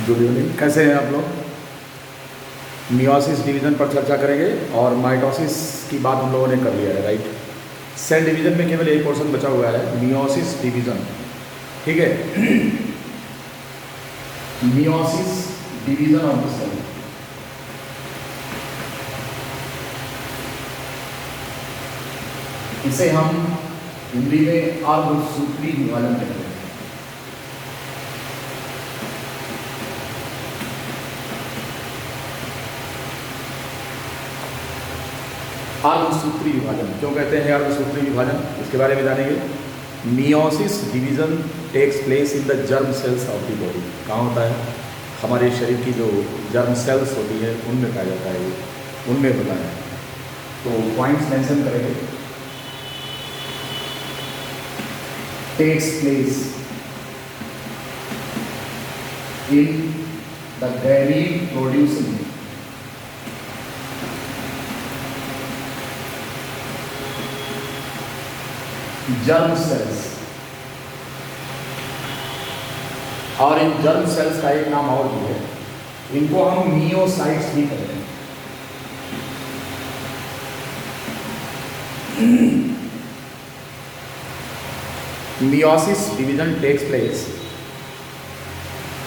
Good evening, कैसे हैं आप लोग। मियोसिस डिवीज़न पर चर्चा करेंगे और माइटोसिस की बात हम लोगों ने कर लिया है, राइट। सेल डिवीज़न में केवल एक पोर्शन बचा हुआ है, मियोसिस डिवीज़न, ठीक है। Meiosis division of the cell, इसे हम हिंदी में अर्धसूत्री विभाजन कहते हैं। अर्धसूत्री विभाजन क्यों कहते हैं अर्धसूत्री विभाजन, इसके बारे में जानेंगे। Meiosis division takes place in the germ cells of the body. कहाँ होता है? हमारे शरीर की जो जर्म सेल्स होती है उनमें पाया जाता है, उनमें होता है। तो पॉइंट्स मेंशन करेंगे। Takes place in the gamete producing germ cells, और इन जर्म सेल्स का एक नाम और भी है, इनको हम मियोसाइट्स भी कहते हैं। Meiosis division takes place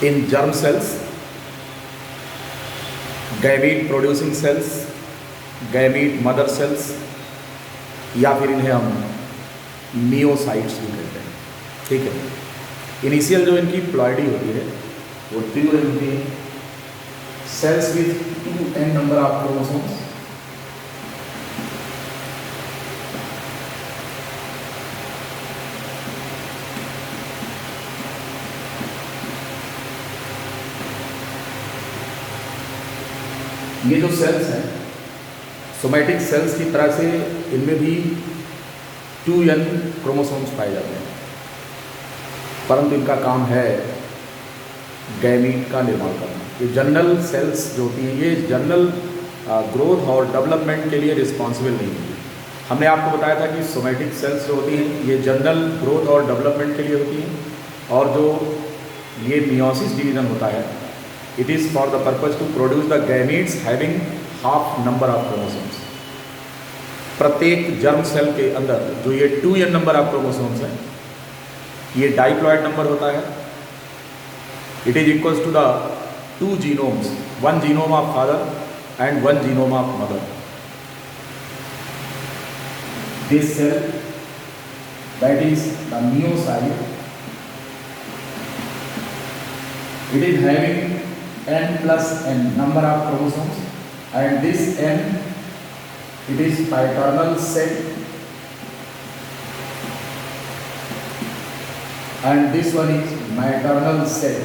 in germ cells, gamete producing cells, gamete mother cells, या फिर इन्हें हम मियोसाइट्स भी कहते हैं, ठीक है। इनिशियल जो इनकी प्लॉइडी होती है वो 2 होती है, sales with 2n number of chromosomes, ये जो सेल्स हैं सोमैटिक सेल्स की तरह से इनमें भी 2n क्रोमोसोम्स पाए जाते हैं, परंतु इनका काम है गैमीट का निर्माण करना। ये जनरल सेल्स जो होती हैं ये जनरल ग्रोथ और डेवलपमेंट के लिए रिस्पॉन्सिबल नहीं होती। हमने आपको बताया था कि सोमैटिक सेल्स जो होती हैं ये जनरल ग्रोथ और डेवलपमेंट के लिए होती हैं, और जो ये मियोसिस डिवीजन होता है it is for the purpose to produce the gametes having half number of chromosomes. प्रत्येक जर्म सेल के अंदर जो ये 2n नंबर ऑफ क्रोमोसोम्स हैं ये डाइप्लॉइड नंबर होता है। It is equals to the 2 genomes, 1 genome of father and 1 genome of mother. This cell that is the meiocyte, it is having n plus n number of chromosomes, and this n it is paternal cell and this one is maternal cell.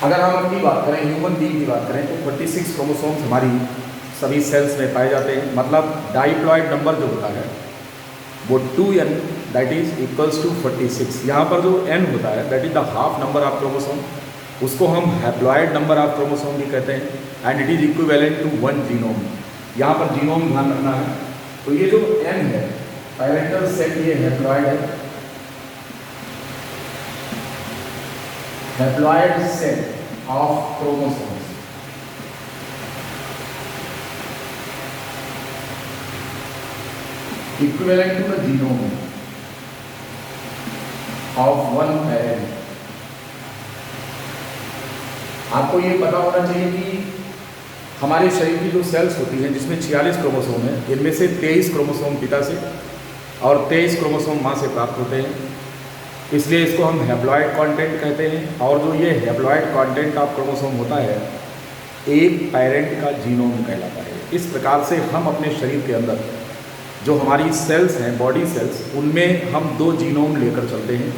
अगर हम अपनी बात करें, human being की बात करें, तो 46 chromosomes हमारी सभी सेल्स में पाए जाते हैं। मतलब डाइप्लॉइड नंबर जो होता है वो 2n that is equals to 46। यहाँ पर जो n होता है that is the half number of chromosome, उसको हम हैप्लॉइड नंबर ऑफ क्रोमोसोम भी कहते हैं, and it is equivalent to 1 genome. यहाँ पर जीनोम ध्यान रखना है। तो ये जो n है पैरेंटल सेल, ये हैप्लॉइड है, haploid cell of chromosomes. Equivalent to the genome of 1 parent. आपको ये पता होना चाहिए कि हमारे शरीर की जो सेल्स होती हैं जिसमें 46 क्रोमोसोम है, इनमें से 23 क्रोमोसोम पिता से और 23 क्रोमोसोम माँ से प्राप्त होते हैं, इसलिए इसको हम हैप्लॉइड कंटेंट कहते हैं। और जो ये हैप्लॉइड कंटेंट ऑफ क्रोमोसोम होता है एक पैरेंट का जीनोम कहलाता है। इस प्रकार से हम अपने शरीर के अंदर जो हमारी सेल्स हैं, बॉडी सेल्स, उनमें हम 2 जीनोम लेकर चलते हैं।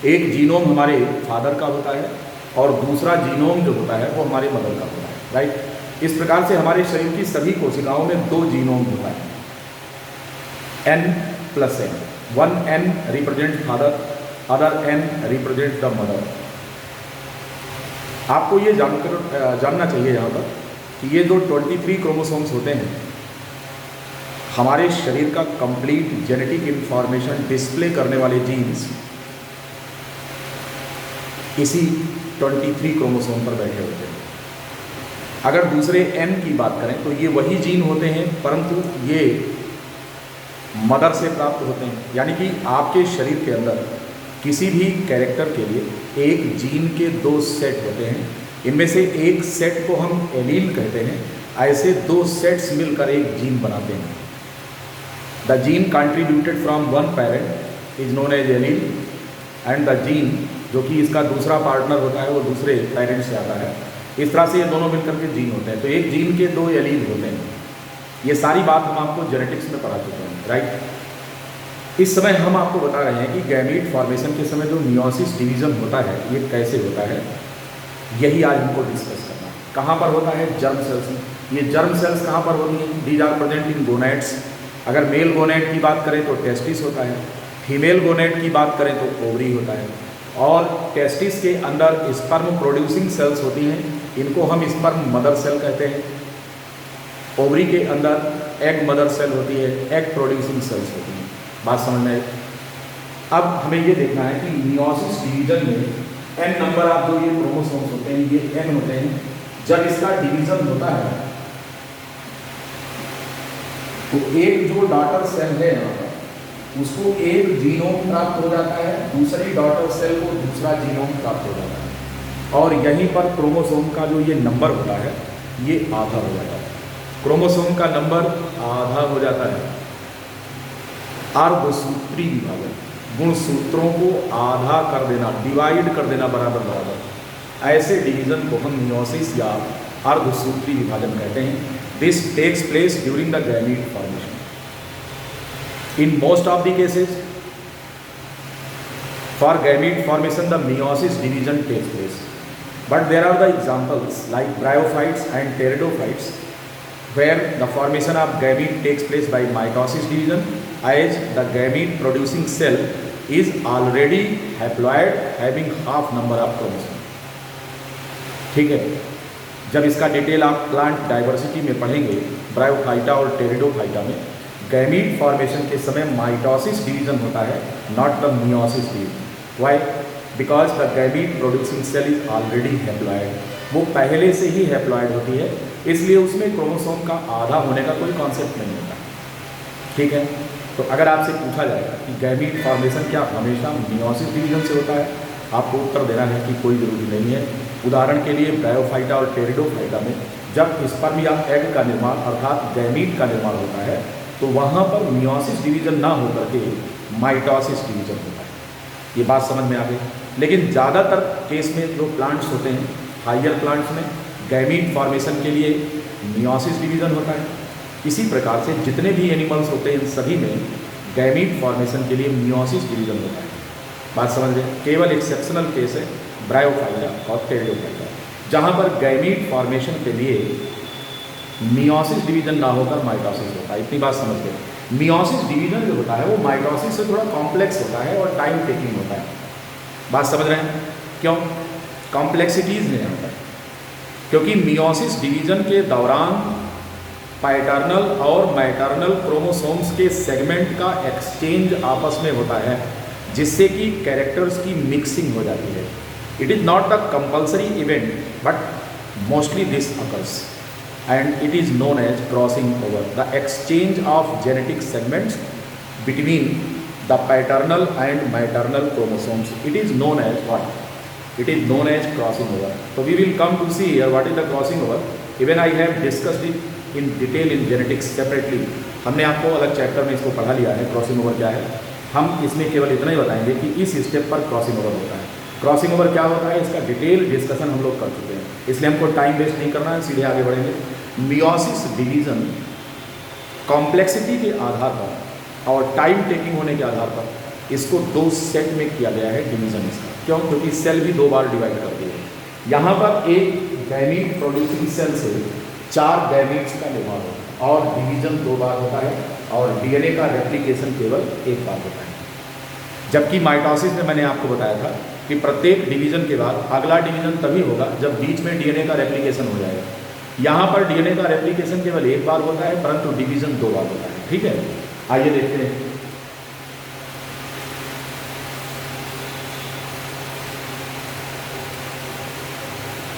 एक जीनोम हमारे फादर का होता है और दूसरा जीनोम जो होता है वो हमारे मदर का होता है, राइट। इस प्रकार से हमारे शरीर की सभी कोशिकाओं में 2 जीनोम होता है, n plus n। 1n represent father, other n represent the mother. आपको ये जानना चाहिए यहाँ पर कि ये जो 23 क्रोमोसोम्स होते हैं हमारे शरीर का कंप्लीट जेनेटिक इंफॉर्मेशन डिस्प्ले करने वाले जीन्स इसी 23 क्रोमोसोम पर बैठे होते हैं। अगर दूसरे N की बात करें तो ये वही जीन होते हैं, परंतु ये मदर से प्राप्त होते हैं। यानी कि आपके शरीर के अंदर किसी भी कैरेक्टर के लिए एक जीन के 2 सेट होते हैं। इनमें से एक सेट को हम एलील कहते हैं। ऐसे 2 सेट्स मिलकर एक जीन बनाते हैं। The gene contributed from one parent is known as allele, and the gene जो कि इसका दूसरा पार्टनर होता है वो दूसरे पेरेंट से आता है। इस तरह से ये दोनों मिलकर के जीन होते हैं। तो एक जीन के 2 एलील होते हैं। ये सारी बात हम आपको जेनेटिक्स में पढ़ा चुके हैं, राइट। इस समय हम आपको बता रहे हैं कि गैमीट फॉर्मेशन के समय जो मियोसिस डिवीजन होता है ये कैसे होता है, यही आज हमको डिस्कस करना है। कहाँ पर होता है? जर्म सेल्स में। ये जर्म सेल्स कहाँ पर होती हैं? These are present in gonads. अगर मेल गोनेट की बात करें तो टेस्टिस होता है, फीमेल गोनेट की बात करें तो ओवरी होता है। और टेस्टिस के अंदर स्पर्म प्रोड्यूसिंग सेल्स होती हैं, इनको हम स्पर्म मदर सेल कहते हैं। ओवरी के अंदर एग मदर सेल होती है, एग प्रोड्यूसिंग सेल्स होती हैं। बात समझ में? अब हमें ये देखना है कि मियोसिस डिवीजन में n नंबर ऑफ जो ये क्रोमोसोम्स होते हैं ये n होते हैं। जब इसका डिवीजन होता है तो एक जो डॉटर सेल है यहाँ पर उसको एक जीनोम प्राप्त हो जाता है, दूसरी डॉटर सेल को दूसरा जीनोम प्राप्त हो जाता है। और यहीं पर क्रोमोसोम का जो ये नंबर होता है ये आधा हो जाता है। क्रोमोसोम का नंबर आधा हो जाता है। अर्धसूत्री विभाजन, गुणसूत्रों को आधा कर देना, डिवाइड कर देना बराबर बराबर, ऐसे डिवीजन को हम मियोसिस या अर्धसूत्री विभाजन कहते हैं। This takes place during the gamete formation. In most of the cases, for gamete formation, the meiosis division takes place. But there are the examples like bryophytes and pteridophytes, where the formation of gamete takes place by mitosis division, as the gamete producing cell is already haploid, having half number of chromosomes. ठीक है, जब इसका detail आप plant diversity में पढ़ेंगे, bryophyta और pteridophyta में, gamete formation के समय माइटोसिस डिवीजन होता है, not the meiosis division. Why? Because the gamete producing cell is already haploid. वो पहले से ही हैप्लॉइड होती है, इसलिए उसमें क्रोमोसोम का आधा होने का कोई कॉन्सेप्ट नहीं होता। ठीक है, तो अगर आपसे पूछा जाएगा कि गैमीट फॉर्मेशन क्या हमेशा मियोसिस डिवीजन से होता है, आपको उत्तर देना है कि कोई जरूरी नहीं है। उदाहरण के लिए ब्रायोफाइटा और टेरिडोफाइटा में जब स्पर्म या एग का निर्माण अर्थात गैमीट का निर्माण होता है तो वहाँ पर मियोसिस डिवीजन ना होकर के माइटोसिस डिवीजन होता है। ये बात समझ में आ गई। लेकिन ज़्यादातर केस में जो प्लांट्स होते हैं, हायर प्लांट्स में गैमीट फॉर्मेशन के लिए मियोसिस डिवीजन होता है। इसी प्रकार से जितने भी एनिमल्स होते हैं इन सभी में गैमीट फॉर्मेशन के लिए मियोसिस डिवीजन होता है। बात समझ गए? केवल एक्सेप्शनल केस है ब्रायोफाइटा और टेरिडोफाइटा, जहाँ पर गैमीट फॉर्मेशन के लिए मियोसिस डिवीजन ना होकर माइटोसिस होता है। इतनी बात समझ गए। मियोसिस डिवीजन जो होता है वो माइटोसिस से थोड़ा कॉम्प्लेक्स होता है और टाइम टेकिंग होता है। बात समझ रहे हैं? क्यों कॉम्प्लेक्सिटीज़ है यहाँ पर? क्योंकि मियोसिस डिवीजन के दौरान पैटर्नल और मैटर्नल क्रोमोसोम्स के सेगमेंट का एक्सचेंज आपस में होता है, जिससे कि कैरेक्टर्स की मिक्सिंग हो जाती है। It is not the compulsory event but mostly this occurs and it is known as crossing over, the exchange of genetic segments between the paternal and maternal chromosomes. It is known as what? It is known as crossing over. So we will come to see here what is the crossing over. Even I have discussed it in detail in genetics separately. हमने आपको अलग chapter में इसको पढ़ा लिया है crossing over क्या है। हम इसमें केवल इतना ही बताएंगे कि इस स्टेप पर क्रॉसिंग ओवर होता है। क्रॉसिंग ओवर क्या होता है इसका डिटेल डिस्कशन हम लोग कर चुके हैं, इसलिए हमको टाइम वेस्ट नहीं करना है, सीधे आगे बढ़ेंगे। मियोसिस डिवीजन कॉम्प्लेक्सिटी के आधार पर और टाइम टेकिंग होने के आधार पर इसको 2 सेट में किया गया है डिवीजन इसका। क्यों? क्योंकि सेल भी 2 बार डिवाइड करती है। यहाँ पर एक गैमीट प्रोड्यूसिंग सेल से 4 गैमीट्स का निर्माण होता है और डिवीजन 2 बार होता है और डीएनए का रेप्लिकेशन केवल 1 बार होता है। जबकि माइटोसिस में मैंने आपको बताया था कि प्रत्येक डिवीजन के बाद अगला डिवीजन तभी होगा जब बीच में डीएनए का रेप्लिकेशन हो जाएगा। यहाँ पर डीएनए का रेप्लिकेशन केवल 1 बार होता है, परंतु डिवीजन 2 बार होता है। ठीक है, आइए देखते हैं।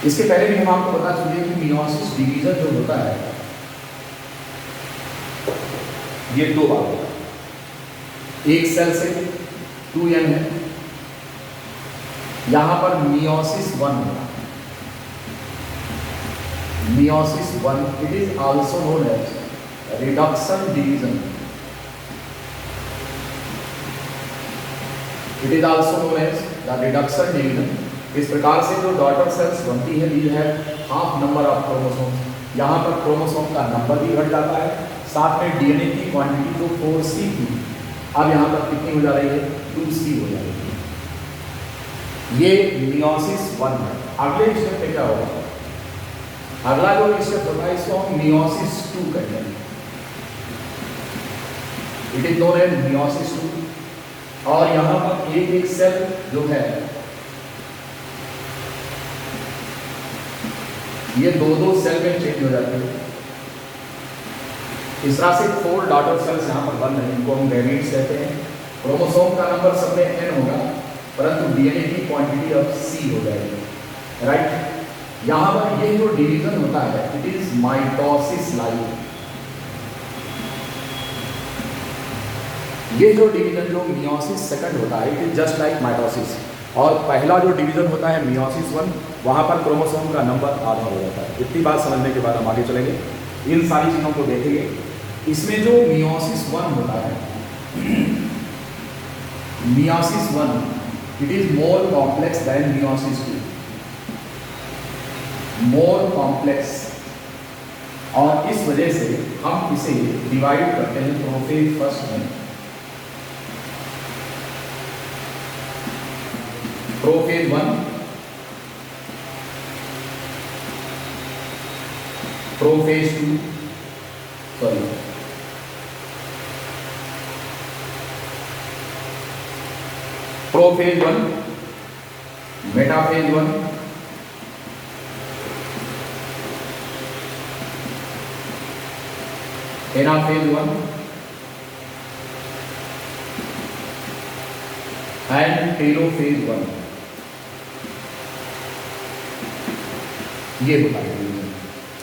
इसके पहले भी हम आपको बता चुके कि मियोसिस डिवीजन जो होता है ये दो बार होता है। एक सेल से 2n है, यहां पर मियोसिस 1 होता है। Meiosis 1 it is also known as reduction division. It is also known as the reduction division. इस प्रकार से जो डॉटर सेल्स बनती है we have half number of chromosome. यहाँ पर क्रोमोसोम का नंबर भी घट जाता है, साथ में डीएनए की क्वांटिटी जो 4C थी अब यहाँ पर कितनी हो जा रही है, 2C हो जा रही है। ये मियोसिस 1 है। अगले स्टेप पे क्या होगा, अगला जो स्टेप होता है इसको हम मियोसिस 2 कहते हैं। It is known as meiosis 2। और यहाँ पर एक एक सेल जो है ये दो दो सेल में चेंज हो जाती है। इस तरह से 4 डॉटर सेल्स यहाँ पर बन रहे हैं, इनको हम गैमीट्स कहते हैं। क्रोमोसोम का नंबर सब में n होगा, परंतु डीएनए की क्वांटिटी अब C हो जाएगी, राइट। यहाँ पर ये जो डिवीजन होता है इट इज माइटोसिस लाइक। ये जो डिवीजन जो मियोसिस सेकंड होता है it is just like mitosis. और पहला जो डिवीजन होता है मियोसिस 1, वहाँ पर क्रोमोसोम का नंबर आधा हो जाता है। इतनी बात समझने के बाद हम आगे चलेंगे, इन सारी चीज़ों को देखेंगे। इसमें जो मियोसिस 1 होता है, meiosis 1 it is more complex than meiosis 2, more complex. और इस वजह से हम इसे डिवाइड करते हैं प्रोफेज फर्स्ट में। Prophase 1, prophase 2, sorry prophase 1, metaphase 1, anaphase 1 and telophase 1। ये होता है,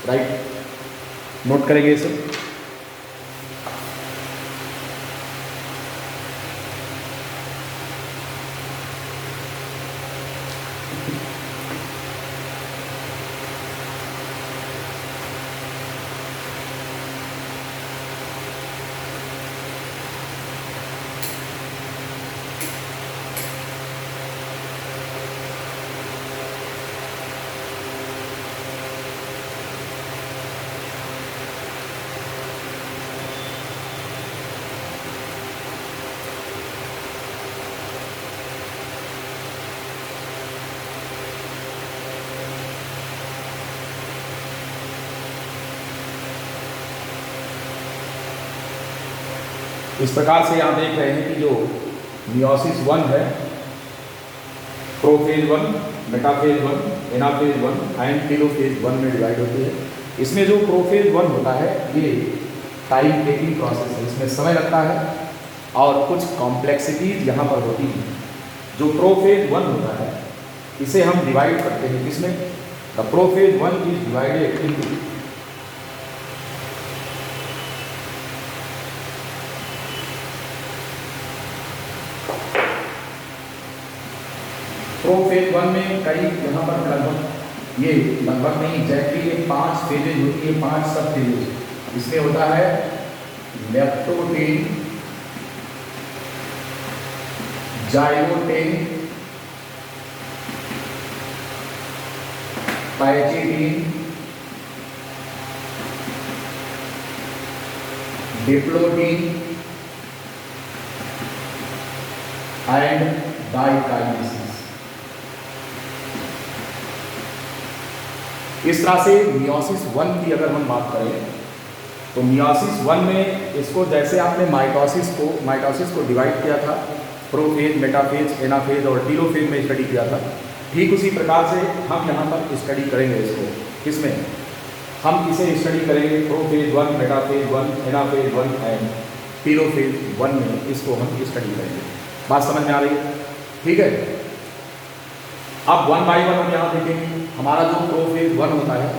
राइट। नोट करेंगे इसे। इस प्रकार से यहाँ देख रहे हैं कि जो मियोसिस 1 है, prophase 1, metaphase 1, anaphase 1 and telophase 1 में डिवाइड होती है। इसमें जो प्रोफेज 1 होता है ये टाइम टेकिंग प्रोसेस है, इसमें समय लगता है और कुछ कॉम्प्लेक्सिटीज यहाँ पर होती हैं। जो प्रोफेज 1 होता है इसे हम डिवाइड करते हैं किसमें, the prophase 1 is divided into prophase 1 में कई यहाँ पर लगभग नहीं एग्जैक्टली ये 5 फेजेज होती है, 5 सब फेजेज। इसमें होता है लेप्टोटेन, जाइलोटेन, पाइजेटीन, डिप्लोटीन एंड डाइकाइनेसिस। इस तरह से मियोसिस 1 की अगर हम बात करें तो मियोसिस 1 में इसको जैसे आपने माइटोसिस को डिवाइड किया था प्रोफेज, मेटाफेज, एनाफेज और टेलोफेज में स्टडी किया था, ठीक उसी प्रकार से हम यहाँ पर स्टडी करेंगे इसको। किसमें हम इसे स्टडी करेंगे prophase 1, metaphase 1, anaphase 1 and telophase 1 में इसको हम स्टडी करेंगे। बात समझ में आ रही है? ठीक है। अब वन बाई वन हम यहाँ देखेंगे। हमारा जो प्रोफेज 1 होता है,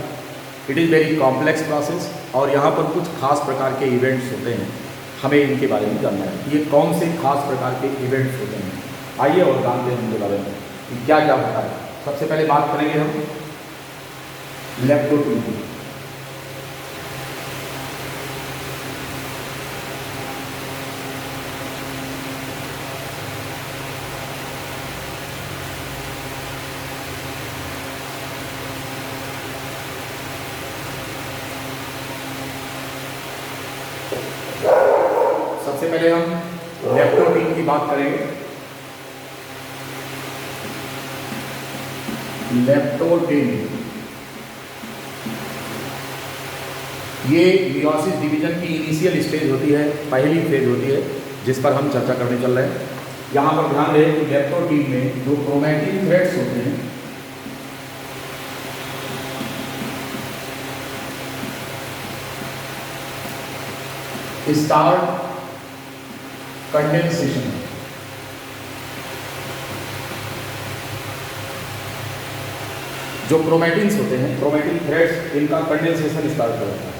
it is very complex process, और यहाँ पर कुछ खास प्रकार के इवेंट्स होते हैं, हमें इनके बारे में जानना है। ये कौन से खास प्रकार के इवेंट्स होते हैं, आइए और जानते हैं उनके बारे में कि क्या क्या होता है। सबसे पहले बात करेंगे हम लेप्टोटीन की। सबसे पहले हम लेप्टोटीन की बात करेंगे। लेप्टोटीन ये मियोसिस डिवीजन की इनिशियल स्टेज होती है, पहली फेज होती है, जिस पर हम चर्चा करने चल रहे हैं। यहाँ पर ध्यान दें कि लेप्टोटीन में जो क्रोमैटिन थ्रेड्स होते हैं, स्टार्ट कंडेंसेशन। जो क्रोमैटिन्स होते हैं, क्रोमैटिन थ्रेड्स, इनका कंडेंसेशन स्टार्ट हो जाता है।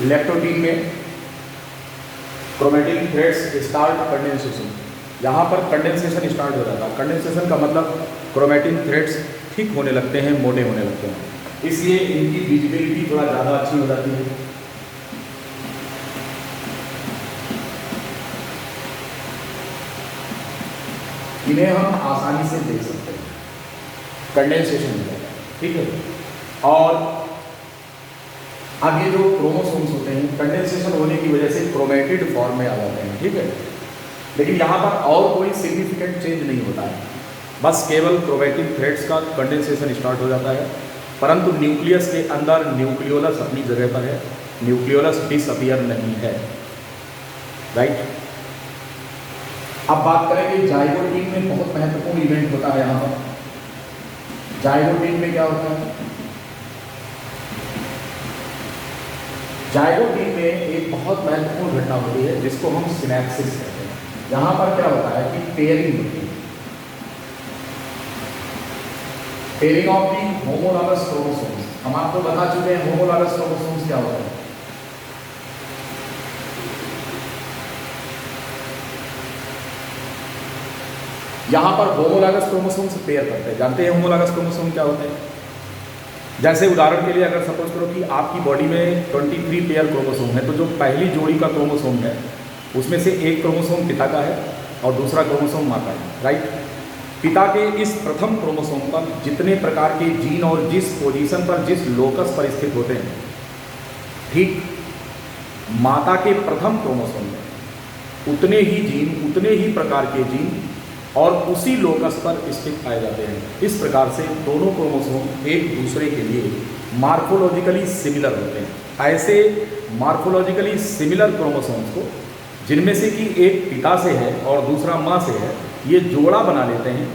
लेप्टोटीन में क्रोमैटिन थ्रेड्स स्टार्ट कंडेंसेशन। यहाँ पर कंडेंसेशन स्टार्ट हो जाता है। कंडेंसेशन का मतलब क्रोमैटिन थ्रेड्स थिक होने लगते हैं, मोटे होने लगते हैं, इसलिए इनकी विजिबिलिटी थोड़ा ज़्यादा अच्छी हो जाती है। इन्हें हम आसानी से देख सकते हैं, कंडेंसेशन हो जाता है, ठीक है। और अब ये जो क्रोमोसोम्स होते हैं, कंडेंसेशन होने की वजह से क्रोमैटिड फॉर्म में आ जाते हैं, ठीक है। लेकिन यहाँ पर और कोई सिग्निफिकेंट चेंज नहीं होता है, बस केवल क्रोमैटिन थ्रेड्स का कंडेंसेशन स्टार्ट हो जाता है, परंतु न्यूक्लियस के अंदर न्यूक्लियोलस अपनी जगह पर है, न्यूक्लियोलस डिसअपीयर नहीं है, राइट। अब बात करेंगे जाइगोटीन में बहुत महत्वपूर्ण इवेंट होता है। यहाँ पर जाइगोटीन में क्या होता है? जाइगोटीन में एक बहुत महत्वपूर्ण घटना होती है जिसको हम सिनैप्सिस कहते हैं। यहाँ पर क्या होता है कि पेयरिंग होती है, pairing of the homologous chromosomes. हम आपको बता चुके हैं होमोलॉगस क्रोमोसोम्स क्या होता है। यहाँ पर होमोलॉगस क्रोमोसोम से पेयर करते हैं। जानते हैं होमोलॉगस क्रोमोसोम क्या होते हैं? जैसे उदाहरण के लिए अगर सपोज करो कि आपकी बॉडी में 23 पेयर क्रोमोसोम है, तो जो पहली जोड़ी का क्रोमोसोम है उसमें से एक क्रोमोसोम पिता का है और दूसरा क्रोमोसोम माँ का है, राइट। पिता के इस प्रथम क्रोमोसोम पर जितने प्रकार के जीन और जिस पोजीशन पर, जिस लोकस पर स्थित होते हैं, ठीक माता के प्रथम क्रोमोसोम में उतने ही जीन, उतने ही प्रकार के जीन और उसी लोकस पर स्थित पाए जाते हैं। इस प्रकार से दोनों क्रोमोसोम एक दूसरे के लिए मार्फोलॉजिकली सिमिलर होते हैं। ऐसे मार्फोलॉजिकली सिमिलर क्रोमोसोम्स को, जिनमें से कि एक पिता से है और दूसरा माँ से है, ये जोड़ा बना लेते हैं,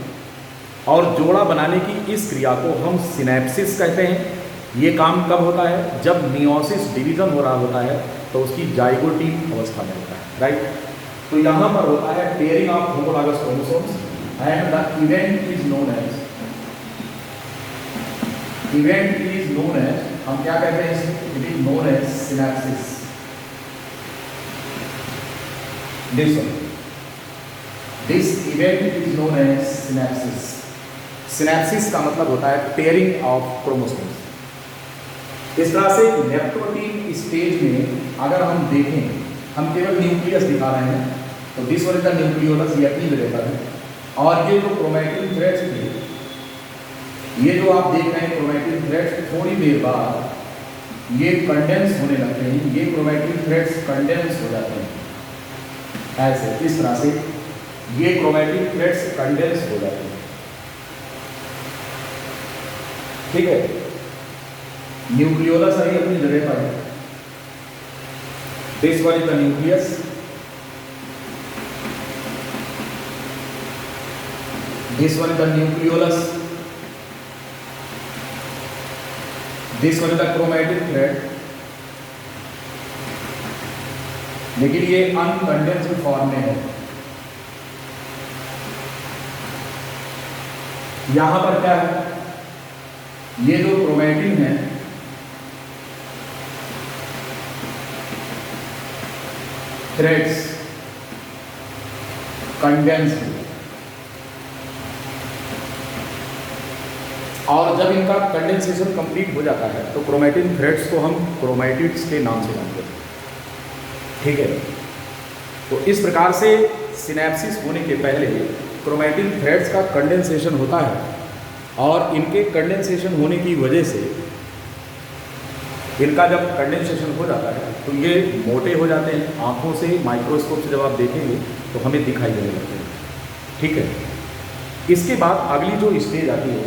और जोड़ा बनाने की इस क्रिया को हम सिनैप्सिस कहते हैं। ये काम कब होता है? जब मियोसिस डिवीजन हो रहा होता है, तो उसकी जाइगोटीन अवस्था में होता है, राइट। तो यहाँ पर होता है pairing of homologous chromosomes and the event is known as, हम क्या कहते हैं इसे? It is known as synapsis. This event is known as synapsis. Synapsis का मतलब होता है पेयरिंग ऑफ क्रोमोसोम्स। इस तरह से लेप्टोटीन स्टेज में अगर हम देखें, हम केवल न्यूक्लियस दिखा रहे हैं, तो this one is the nucleolus, ये अपनी जगह पर है। और ये जो क्रोमैटिन थ्रेड्स थे, ये जो आप देख रहे हैं क्रोमैटिन थ्रेड्स, थोड़ी देर बाद ये कंडेंस होने लगते हैं, ये क्रोमैटिन थ्रेड्स कंडेंस हो जाते हैं ऐसे, इस तरह से ये क्रोमैटिन थ्रेड्स कंडेंस हो जाते हैं। ठीक है, न्यूक्लियोलस अभी अपनी जगह पर है, this one is the nucleus, this one is the nucleolus, this one is the chromatin thread, लेकिन ये अनकंडेंस्ड फॉर्म में है। यहां पर क्या है, ये जो क्रोमैटिन है थ्रेड्स कंडेंस्ड, और जब इनका कंडेंसेशन कंप्लीट हो जाता है तो क्रोमैटिन थ्रेड्स को हम क्रोमैटिड्स के नाम से जानते हैं। ठीक है, तो इस प्रकार से सिनेप्सिस होने के पहले क्रोमैटिन थ्रेड्स का कंडेंसेशन होता है, और इनके कंडेंसेशन होने की वजह से इनका जब कंडेंसेशन हो जाता है तो ये मोटे हो जाते हैं, आँखों से माइक्रोस्कोप से जब आप देखेंगे तो हमें दिखाई देने लगते हैं। ठीक है, इसके बाद अगली जो स्टेज आती है,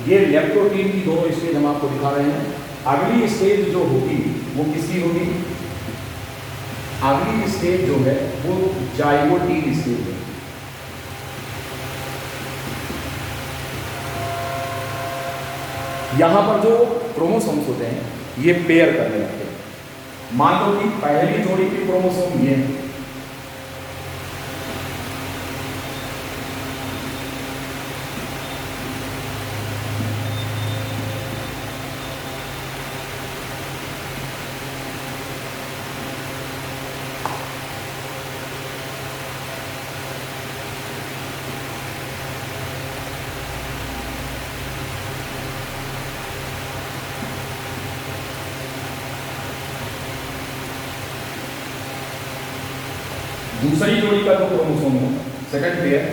ये लेप्टोटीन की दोनों स्टेज हम आपको दिखा रहे हैं। अगली स्टेज जो होगी वो किसकी होगी, अगली स्टेज जो है वो जाइगोटीन स्टेज है। यहां पर जो क्रोमोसोम्स होते हैं ये पेयर करने लगते हैं। मान लो कि पहली जोड़ी के क्रोमोसोम ये है, दूसरी जोड़ी का जो क्रोमोसोम है सेकंड पेयर,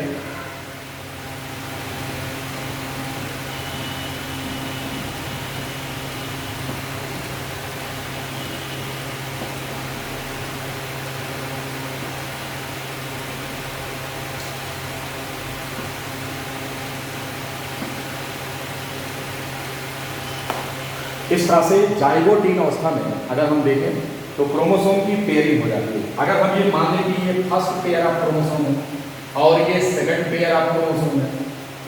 इस तरह से जाइगोटीन अवस्था में अगर हम देखें तो क्रोमोसोम की पेयरिंग हो जाती है। अगर हम ये मान लें कि ये फर्स्ट पेयर ऑफ क्रोमोसोम है और ये सेकंड पेयर ऑफ क्रोमोसोम है,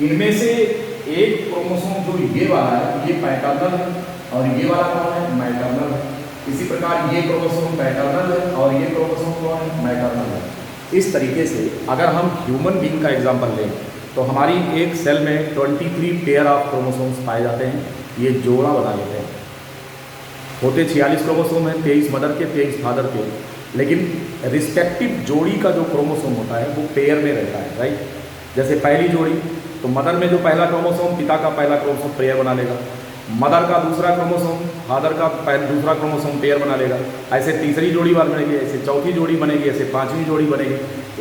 इनमें से एक क्रोमोसोम जो ये वाला है ये पैटर्नल है और ये वाला कौन है, मैटर्नल है। इसी प्रकार ये क्रोमोसोम पैटर्नल है और ये क्रोमोसोम कौन है, मैटर्नल है। इस तरीके से अगर हम ह्यूमन बीइंग का एग्जाम्पल लें तो हमारी एक सेल में 23 पेयर ऑफ क्रोमोसोम्स पाए जाते हैं, ये जोड़ा बना लेते हैं। होते 46 क्रोमोसोम हैं, 23 मदर के 23 फादर के, लेकिन रिस्पेक्टिव जोड़ी का जो क्रोमोसोम होता है वो पेयर में रहता है, राइट। जैसे पहली जोड़ी तो मदर में जो पहला क्रोमोसोम पिता का पहला क्रोमोसोम पेयर बना लेगा, मदर का दूसरा क्रोमोसोम फादर का दूसरा क्रोमोसोम पेयर बना लेगा, ऐसे तीसरी जोड़ी बनेगी, ऐसे चौथी जोड़ी बनेगी, ऐसे पांचवी जोड़ी बनेगी।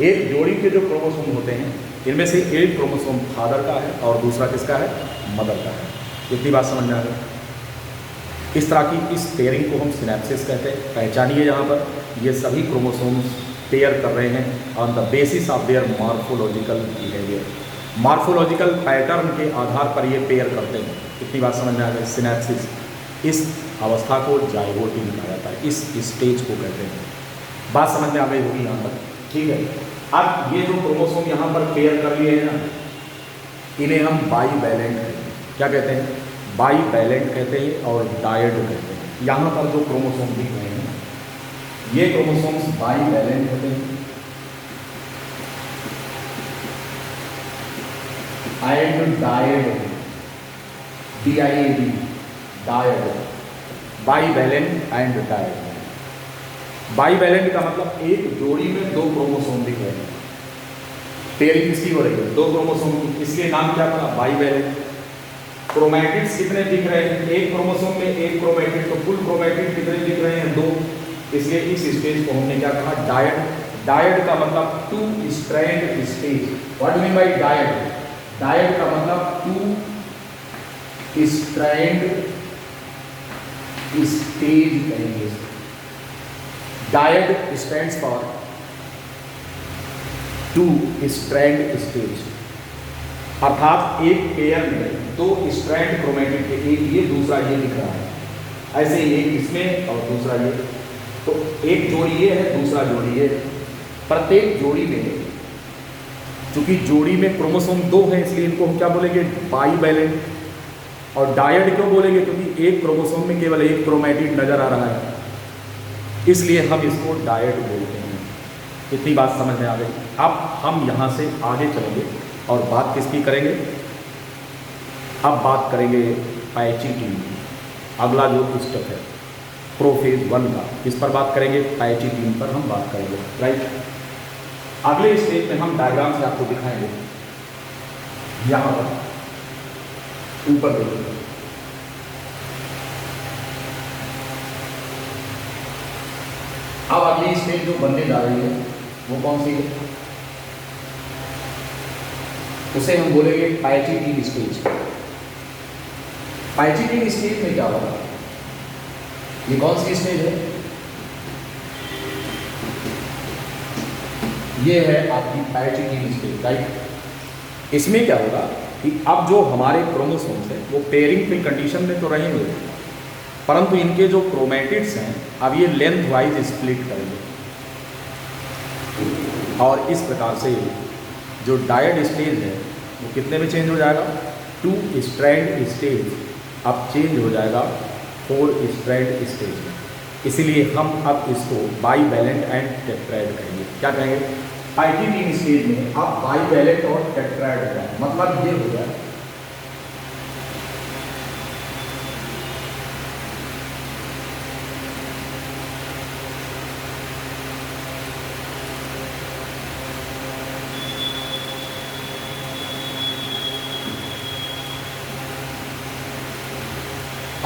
एक जोड़ी के जो क्रोमोसोम होते हैं इनमें से एक क्रोमोसोम फादर का है और दूसरा किसका है, मदर का है। इतनी बात समझ में आ गई। इस तरह की इस पेयरिंग को हम सिनेप्सिस कहते हैं। पहचानिए यहाँ पर ये सभी क्रोमोसोम्स पेयर कर रहे हैं on the basis of their morphological behaviour, morphological pattern के आधार पर ये पेयर करते हैं। इतनी बात समझ में आ गई। सिनेप्सिस इस अवस्था को जाइगोटीन कहा जाता है, इस स्टेज को कहते हैं। बात समझ में आ गई होगी यहाँ पर, ठीक है। अब ये जो क्रोमोसोम यहाँ पर पेयर कर लिए हैं ना, इन्हें हम बाईवैलेंट कहते हैं। क्या कहते हैं, बाईवैलेंट कहते हैं और डायड कहते हैं। यहाँ पर जो क्रोमोसोम दिख रहे हैं ये क्रोमोसोम्स बाईवैलेंट होते हैं and dyad, DIAD, dyad, bivalent and dyad. Bivalent का मतलब एक जोड़ी में दो क्रोमोसोम दिख रहे हैं, पेयरिंग किसकी हो रही है, दो क्रोमोसोम की, इसलिए नाम क्या पड़ा, बाईवैलेंट। क्रोमैटिड्स कितने दिख रहे हैं, एक क्रोमोसोम में एक क्रोमैटिड, तो कुल क्रोमैटिड कितने दिख रहे हैं, दो, इसलिए इस स्टेज को हमने क्या कहा, डायड, डायड का मतलब two strand stage. What do mean by dyad? Dyad का मतलब टू स्ट्रैंड स्टेज कहेंगे। Dyad stands for two strand stage, अर्थात एक पेयर में दो स्ट्रैंड क्रोमेटिड के, एक ये दूसरा ये दिख रहा है, ऐसे ही एक इसमें और दूसरा ये, तो एक जोड़ी ये है दूसरा जोड़ी ये। प्रत्येक जोड़ी में, चूंकि जोड़ी में क्रोमोसोम दो है इसलिए इनको हम क्या बोलेंगे? बाईवैलेंट। और डायड क्यों बोलेंगे? क्योंकि एक क्रोमोसोम में केवल एक क्रोमेटिड नजर आ रहा है, इसलिए हम इसको डायड बोलते हैं। इतनी बात समझ में आ गई। अब हम यहाँ से आगे चलेंगे और बात किसकी करेंगे? अब बात करेंगे पैचिटीन। अगला जो स्टेप है प्रोफेज 1 का, किस पर बात करेंगे? पैचिटीन पर हम बात करेंगे, राइट। अगले स्टेज में हम डायग्राम से आपको दिखाएंगे। यहाँ पर ऊपर देखिए, अब अगली स्टेज जो बनने जा रही है वो कौन सी है? उसे हम बोलेंगे पैचिटीन स्टेज। पैचिटीन स्टेज में क्या होगा? ये कौन सी स्टेज है? ये है आपकी पैचिटीन स्टेज, राइट। इसमें क्या होगा कि अब जो हमारे क्रोमोसोम्स हैं वो पेयरिंग की कंडीशन में तो रहेंगे, परंतु इनके जो क्रोमेटिड्स हैं अब ये लेंथ वाइज स्प्लिट करेंगे, और इस प्रकार से जो डायड स्टेज है वो कितने में चेंज हो जाएगा? 2 स्ट्रैंड स्टेज अब चेंज हो जाएगा 4 स्ट्रैंड स्टेज में। इसीलिए हम अब इसको बाईवैलेंट एंड टेट्राइड कहेंगे। क्या कहेंगे? पैचिटीन स्टेज में आप बाईवैलेंट और टेट्राइड कहेंगे। मतलब ये हो जाए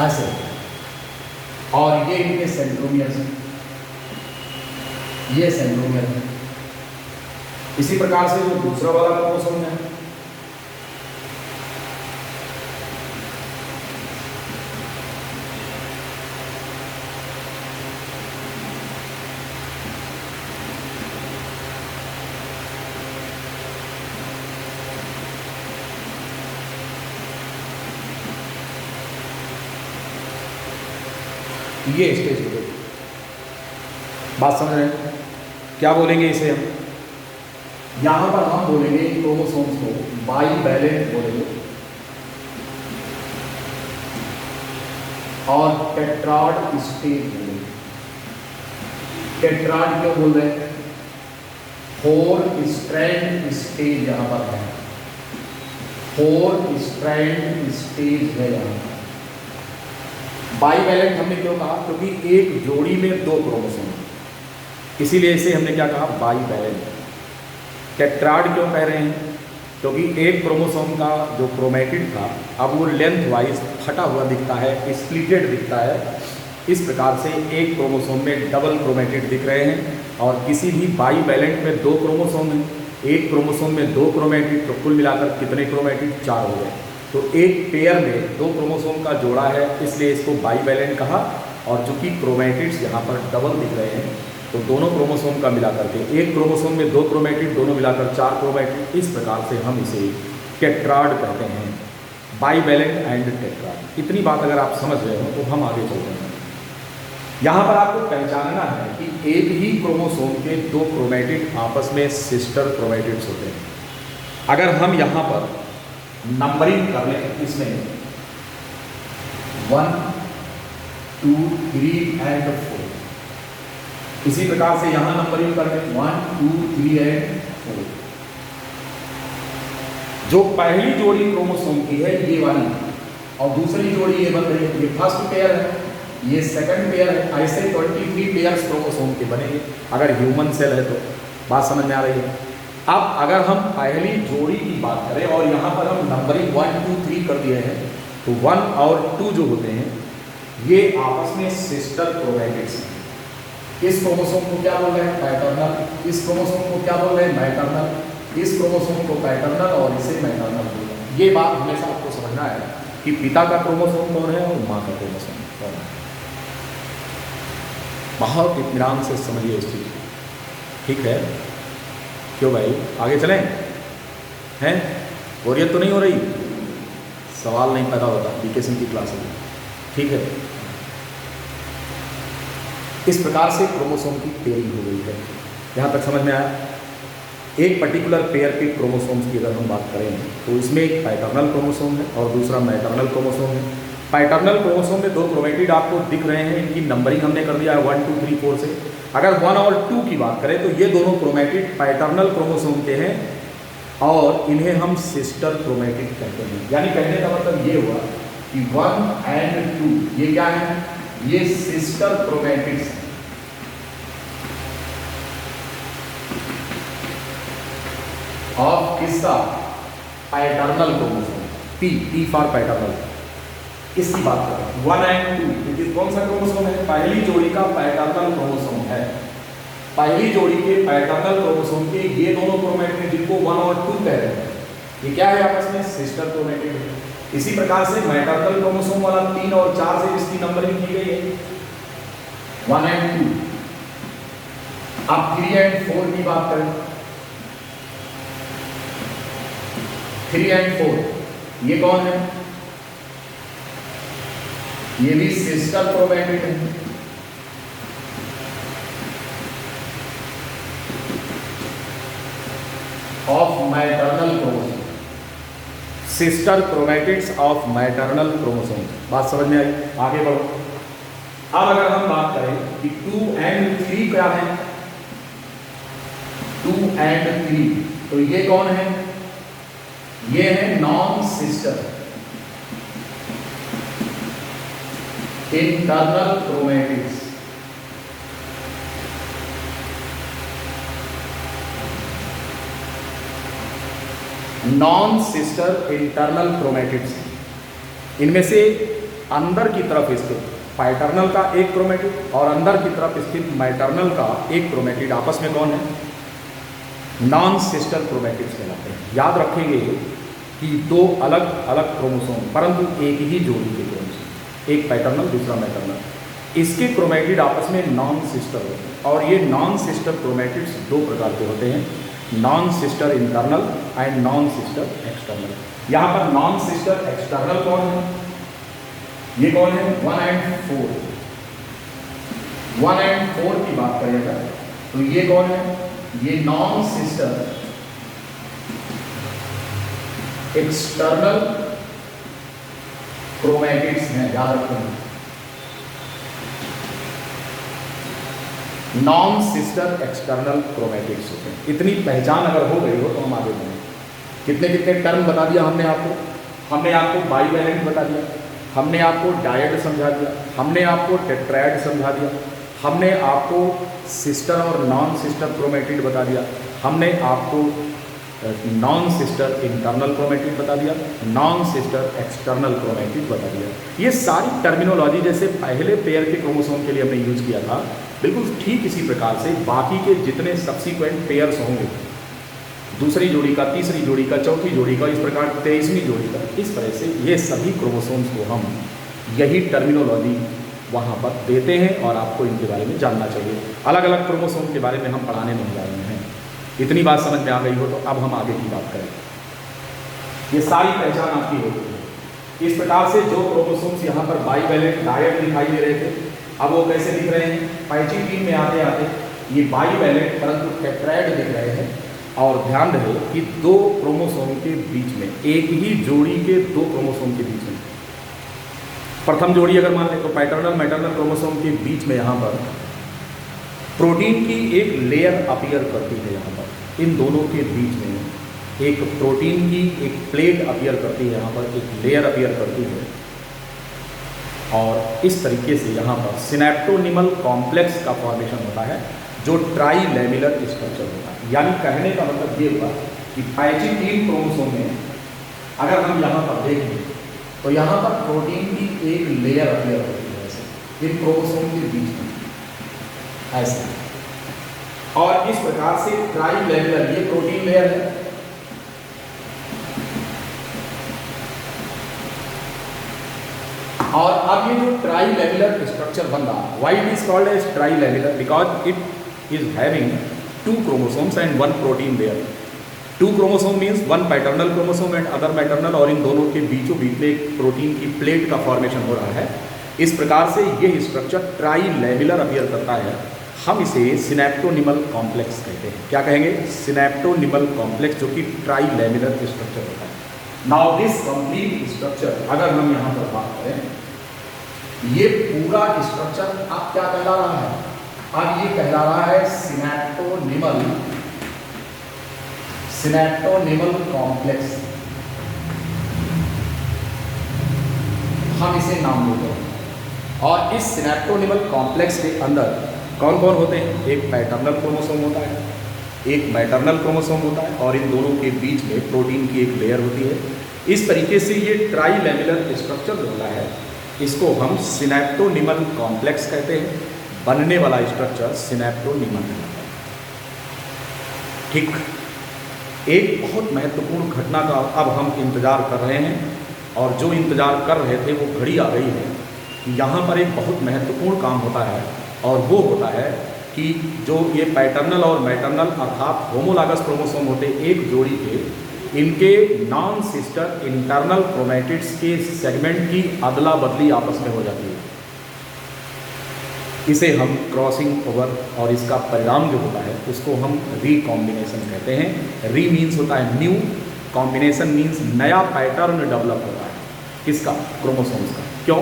ऐसे, और ये इनके सेंट्रोमियर्स हैं, ये सेंट्रोमियर है। इसी प्रकार से जो दूसरा वाला क्रोमोसोम है ये स्टेज हो गई। बात समझ रहे हैं? क्या बोलेंगे इसे हम? यहां पर हम बोलेंगे क्रोमोसोम्स को बाईवैलेंट बोलेंगे और टेट्राड स्टेज बोलेंगे। टेट्राड क्यों बोल रहे हैं? 4 स्ट्रैंड स्टेज यहां पर है, 4 स्ट्रैंड स्टेज है यहां पर। बाईवैलेंट हमने क्यों कहा? क्योंकि एक जोड़ी में 2 क्रोमोसोम, इसीलिए इसे हमने क्या कहा? बाईवैलेंट। टेट्राड क्यों कह रहे हैं? क्योंकि एक क्रोमोसोम का जो क्रोमेटिड था अब वो लेंथ वाइज फटा हुआ दिखता है, स्प्लिटेड दिखता है। इस प्रकार से एक क्रोमोसोम में डबल क्रोमेटिड दिख रहे हैं, और किसी भी बाईवैलेंट में 2 क्रोमोसोम हैं। एक क्रोमोसोम में 2 क्रोमेटिड, तो कुल मिलाकर कितने क्रोमेटिड? 4 हो गए। तो एक पेयर में 2 क्रोमोसोम का जोड़ा है, इसलिए इसको बाईवैलेंट कहा। और चूंकि क्रोमेटिड्स यहाँ पर डबल दिख रहे हैं, तो दोनों क्रोमोसोम का मिलाकर के एक क्रोमोसोम में 2 क्रोमेटिड, दोनों मिलाकर 4 क्रोमेटिड। इस प्रकार से हम इसे टेट्राड कहते हैं, बाईवैलेंट एंड टेट्राड। इतनी बात अगर आप समझ रहे हो तो हम आगे चलते हैं। यहाँ पर आपको पहचानना है कि एक ही क्रोमोसोम के 2 क्रोमेटिड आपस में सिस्टर क्रोमेटिड्स होते हैं। अगर हम यहाँ पर नंबरिंग कर लें, इसमें 1, 2, 3 एंड 4, इसी प्रकार से यहां नंबरिंग कर लें 1, 2, 3 एंड 4। जो पहली जोड़ी क्रोमोसोम की है ये वाली, और दूसरी जोड़ी ये बन रही है, ये फर्स्ट पेयर है, ये सेकंड पेयर है। ऐसे 23 पेयर्स क्रोमोसोम के बनेंगे अगर ह्यूमन सेल है तो। बात समझ में आ रही है? अब अगर हम पहली जोड़ी की बात करें और यहाँ पर हम नंबरिंग 1, 2, 3 कर दिए हैं, तो 1 और 2 जो होते हैं ये आपस में सिस्टर क्रोमेटिड्स हैं। इस क्रोमोसोम को क्या बोल रहे हैं? पैटर्नल। इस क्रोमोसोम को क्या बोल रहे हैं? मैटरनल। इस क्रोमोसोम को पैटर्नल और इसे मैटरनल बोल रहे हैं। ये बात हमेशा आपको समझना है कि पिता का क्रोमोसोम कौन है और माँ का क्रोमोसोम कौन है। बहुत इत्मीनान से समझिए इस चीज़ को, ठीक है? क्यों भाई, आगे चलें? हैं, बोरियत तो नहीं हो रही? सवाल नहीं पैदा होता बीके सिंह की क्लास में, ठीक है? इस प्रकार से क्रोमोसोम की पेयरिंग हो गई है। यहाँ तक समझ में आया? एक पर्टिकुलर पेयर के क्रोमोसोम्स की अगर हम बात करें तो इसमें एक पैटर्नल क्रोमोसोम है और दूसरा मैटरनल क्रोमोसोम है। पैटर्नल क्रोमोसोम में दो क्रोमेटिड आपको दिख रहे हैं, इनकी नंबरिंग हमने कर दिया है 1 2 3 4 से। अगर 1 और 2 की बात करें तो ये दोनों क्रोमेटिड पैटर्नल क्रोमोसोम के हैं और इन्हें हम सिस्टर क्रोमेटिड कहते हैं। यानी कहने का मतलब ये हुआ कि 1 और 2 ये क्या है? ये सिस्टर क्रोमेटिड्स हैं। ऑफ किसका? Paternal chromosome. P for paternal, इसकी बात करें 1 और 2, ये कौन सा क्रोमोसोम है? पहली जोड़ी का पैटर्नल क्रोमोसोम है। पहली जोड़ी के पैटर्नल क्रोमोसोम के ये दोनों क्रोमेटिड जिनको 1 और 2 कह रहे हैं, ये क्या है आपस में? सिस्टर क्रोमेटिड है। इसी प्रकार से मैटरनल क्रोमोसोम वाला 3 और 4 से इसकी नंबरिंग की गई है 1 और 2। अब 3 और 4 की बात करें, 3 और 4 ये कौन है? ये भी सिस्टर क्रोमेटिड है। Of maternal chromosome, sister chromatids of maternal chromosome. बात समझ में आई? आगे बढ़ो। अब अगर हम बात करें कि 2 और 3 क्या है? 2 और 3 तो ये कौन है? ये है non sister internal chromatids. Non sister internal chromatids, इनमें से अंदर की तरफ स्थित पैटर्नल का एक क्रोमेटिड और अंदर की तरफ स्थित मैटरनल का एक क्रोमेटिड आपस में कौन है? नॉन सिस्टर क्रोमेटिड्स कहलाते हैं। याद रखेंगे कि दो अलग अलग क्रोमोसोम परंतु एक ही जोड़ी के क्रोमोसोम, एक पैटर्नल दूसरा मैटरनल, इसके क्रोमेटिड आपस में नॉन सिस्टर होते हैं। और ये नॉन सिस्टर क्रोमेटिड्स दो प्रकार के होते हैं, non sister internal and non sister external. यहाँ पर नॉन सिस्टर एक्सटर्नल कौन है? ये कौन है? 1 और 4। 1 और 4 की बात करेगा तो ये कौन है? ये नॉन सिस्टर एक्सटर्नल क्रोमेटिड्स हैं। याद रखें, नॉन सिस्टर एक्सटर्नल क्रोमेटिड्स होते हैं। इतनी पहचान अगर हो गई हो तो हम आगे बढ़ें। कितने कितने टर्म बता दिया हमने आपको? हमने आपको बाइवैलेंट बता दिया, हमने आपको डायड समझा दिया, हमने आपको टेट्रायड समझा दिया, हमने आपको सिस्टर और नॉन सिस्टर क्रोमेटिड बता दिया, हमने आपको नॉन सिस्टर इंटरनल क्रोमेटिड बता दिया, नॉन सिस्टर एक्सटर्नल क्रोमेटिड बता दिया। ये सारी टर्मिनोलॉजी जैसे पहले पेयर के क्रोमोसोम के लिए हमने यूज किया था, बिल्कुल ठीक इसी प्रकार से बाकी के जितने सब्सिक्वेंट पेयर्स होंगे, दूसरी जोड़ी का, तीसरी जोड़ी का, चौथी जोड़ी का, इस प्रकार 23वीं जोड़ी का, इस तरह से ये सभी क्रोमोसोम्स को हम यही टर्मिनोलॉजी वहाँ पर देते हैं और आपको इनके बारे में जानना चाहिए। अलग अलग क्रोमोसोम के बारे में हम पढ़ाने नहीं जा रहे हैं। इतनी बात समझ में आ गई हो तो अब हम आगे की बात करें। ये सारी पहचान आपकी हो गई है। इस प्रकार से जो क्रोमोसोम्स यहाँ पर बाइवैलेंट डायड दिखाई दे रहे थे, अब वो कैसे दिख रहे हैं? पैचिंग में आते आते ये बाइवैलेंट परंतु टेट्रायड दिख रहे हैं। और ध्यान रहे कि दो क्रोमोसोम के बीच में, एक ही जोड़ी के दो क्रोमोसोम के बीच में, प्रथम जोड़ी अगर मान लें तो पैटर्नल मैटरनल क्रोमोसोम के बीच में यहाँ पर प्रोटीन की एक लेयर अपीयर करती है। यहाँ पर इन दोनों के बीच में एक प्रोटीन की एक प्लेट अपीयर करती है, यहाँ पर एक लेयर अपीयर करती है। और इस तरीके से यहाँ पर सिनेप्टोनिमल कॉम्प्लेक्स का फॉर्मेशन होता है जो ट्राइलेमिलर स्ट्रक्चर होता है। यानी कहने का मतलब ये हुआ कि पैचिंग क्रोमोसोम में अगर हम यहाँ पर देखें तो यहाँ पर प्रोटीन की एक लेयर अपीयर होती है ऐसे इन क्रोमोसोम के बीच में। ऐसे। और इस प्रकार से ट्राइलेमिनर, ये प्रोटीन लेयर है, और अब ये जो ट्राइलेमिनर स्ट्रक्चर बन रहा, why it is called as trilaminar, because it is having 2 chromosomes and 1 protein layer. 2 chromosome means 1 paternal chromosome and other maternal, और इन दोनों के बीचों बीच में एक प्रोटीन की प्लेट का फॉर्मेशन हो रहा है। इस प्रकार से ये स्ट्रक्चर ट्राइलेमिनर अपीयर करता है। हम इसे सिनेप्टोनिमल कॉम्प्लेक्स कहते हैं। क्या कहेंगे? सिनेप्टोनिमल कॉम्प्लेक्स, जो कि ट्राइलेमिनर स्ट्रक्चर होता है। नाउ दिस कंप्लीट स्ट्रक्चर, अगर हम यहाँ पर बात करें, ये पूरा स्ट्रक्चर अब क्या कहला रहा है? अब ये कहला रहा है सिनेप्टोनिमल कॉम्प्लेक्स। हम इसे नाम देते हैं। और इस सिनेप्टोनिमल कॉम्प्लेक्स के अंदर कौन कौन होते हैं? एक पैटर्नल क्रोमोसोम होता है, एक मैटरनल क्रोमोसोम होता है, और इन दोनों के बीच में प्रोटीन की एक लेयर होती है। इस तरीके से ये ट्राइलेमिनर स्ट्रक्चर जो होता है, इसको हम सिनेप्टोनिमल कॉम्प्लेक्स कहते हैं। बनने वाला स्ट्रक्चर सिनेप्टोनिमल है। ठीक, एक बहुत महत्वपूर्ण घटना का अब हम इंतजार कर रहे हैं, और जो इंतजार कर रहे थे वो घड़ी आ गई है कि यहाँ पर एक बहुत महत्वपूर्ण काम होता है, और वो होता है कि जो ये पैटर्नल और मैटरनल अर्थात होमोलॉगस क्रोमोसोम होते एक जोड़ी के, इनके नॉन सिस्टर इंटरनल क्रोमैटिड्स के सेगमेंट की अदला बदली आपस में हो जाती है। इसे हम क्रॉसिंग ओवर, और इसका परिणाम जो होता है उसको हम रिकॉम्बिनेशन कहते हैं। री मीन्स होता है न्यू, कॉम्बिनेशन मीन्स नया पैटर्न डेवलप होता है। किसका? क्रोमोसोम्स का। क्यों?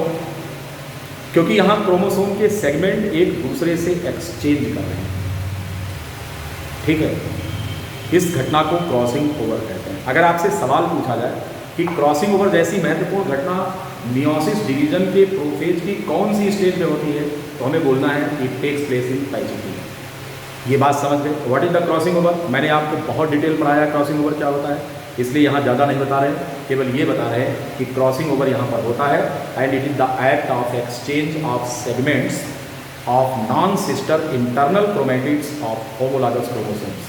क्योंकि यहाँ क्रोमोसोम के सेगमेंट एक दूसरे से एक्सचेंज कर रहे हैं। ठीक है, इस घटना को क्रॉसिंग ओवर कहते हैं। अगर आपसे सवाल पूछा जाए कि क्रॉसिंग ओवर जैसी महत्वपूर्ण घटना मियोसिस डिवीजन के प्रोफेज की कौन सी स्टेज में होती है, तो हमें बोलना है इट टेक्स प्लेस इन पाइजिटी। ये बात समझ गए? What is the crossing over? मैंने आपको बहुत डिटेल पढ़ाया क्रॉसिंग ओवर क्या होता है, इसलिए यहाँ ज़्यादा नहीं बता रहे, केवल ये बता रहे हैं कि क्रॉसिंग ओवर यहाँ पर होता है, and it is the act of exchange of segments of non sister internal chromatids of homologous chromosomes.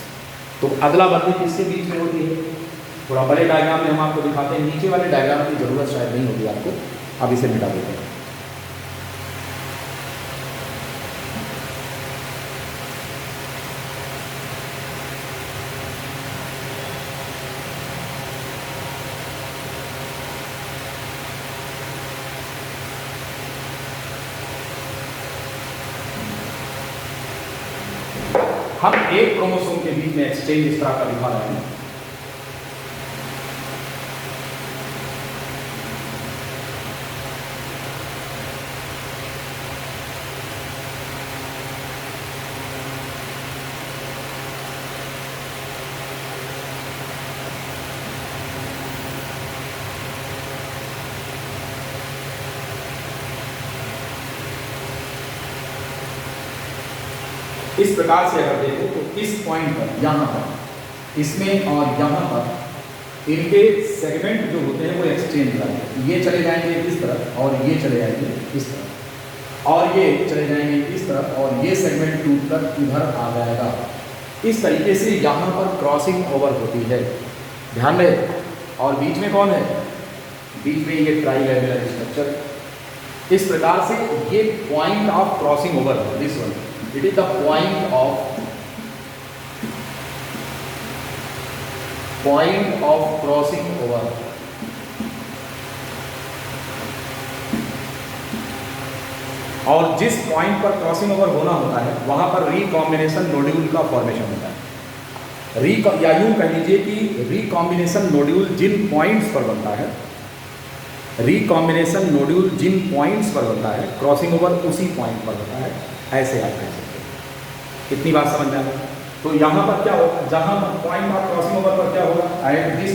तो अदला बदली किसके बीच में होती है? थोड़ा बड़े डायग्राम में हम आपको दिखाते हैं। नीचे वाले डायग्राम की जरूरत शायद नहीं होगी आपको, अब इसे मिटा देते हैं। हम एक क्रोमोसोम के बीच में एक्सचेंज इस तरह का दिखा रहे हैं। इस प्रकार से अगर देखो तो इस पॉइंट पर, यहाँ पर, इसमें और यहाँ पर इनके सेगमेंट जो होते हैं वो एक्सचेंज करते हैं। ये चले जाएंगे इस तरफ, और ये चले जाएंगे इस तरफ, और ये चले जाएंगे इस तरफ, और ये सेगमेंट टूटकर इधर आ जाएगा। इस तरीके से यहाँ पर क्रॉसिंग ओवर होती है। ध्यान में, और बीच में कौन है? बीच में ये ट्राइलेमिनर स्ट्रक्चर। इस प्रकार से ये पॉइंट ऑफ क्रॉसिंग ओवर है, this one, it is the point of crossing over. और जिस पॉइंट पर क्रॉसिंग ओवर होना होता है वहां पर रिकॉम्बिनेशन नोड्यूल का फॉर्मेशन होता है। या यूं कह लीजिए कि रिकॉम्बिनेशन नोड्यूल जिन पॉइंट्स पर बनता है, रिकॉम्बिनेशन नोड्यूल जिन पॉइंट्स पर बनता है, क्रॉसिंग ओवर उसी पॉइंट पर होता है। ऐसे आप कह सकते हैं। इतनी बात समझ में आ गई? तो यहाँ पर क्या होगा? जहाँ पर पॉइंट ऑफ क्रॉसिंग ओवर पर क्या होगा? At this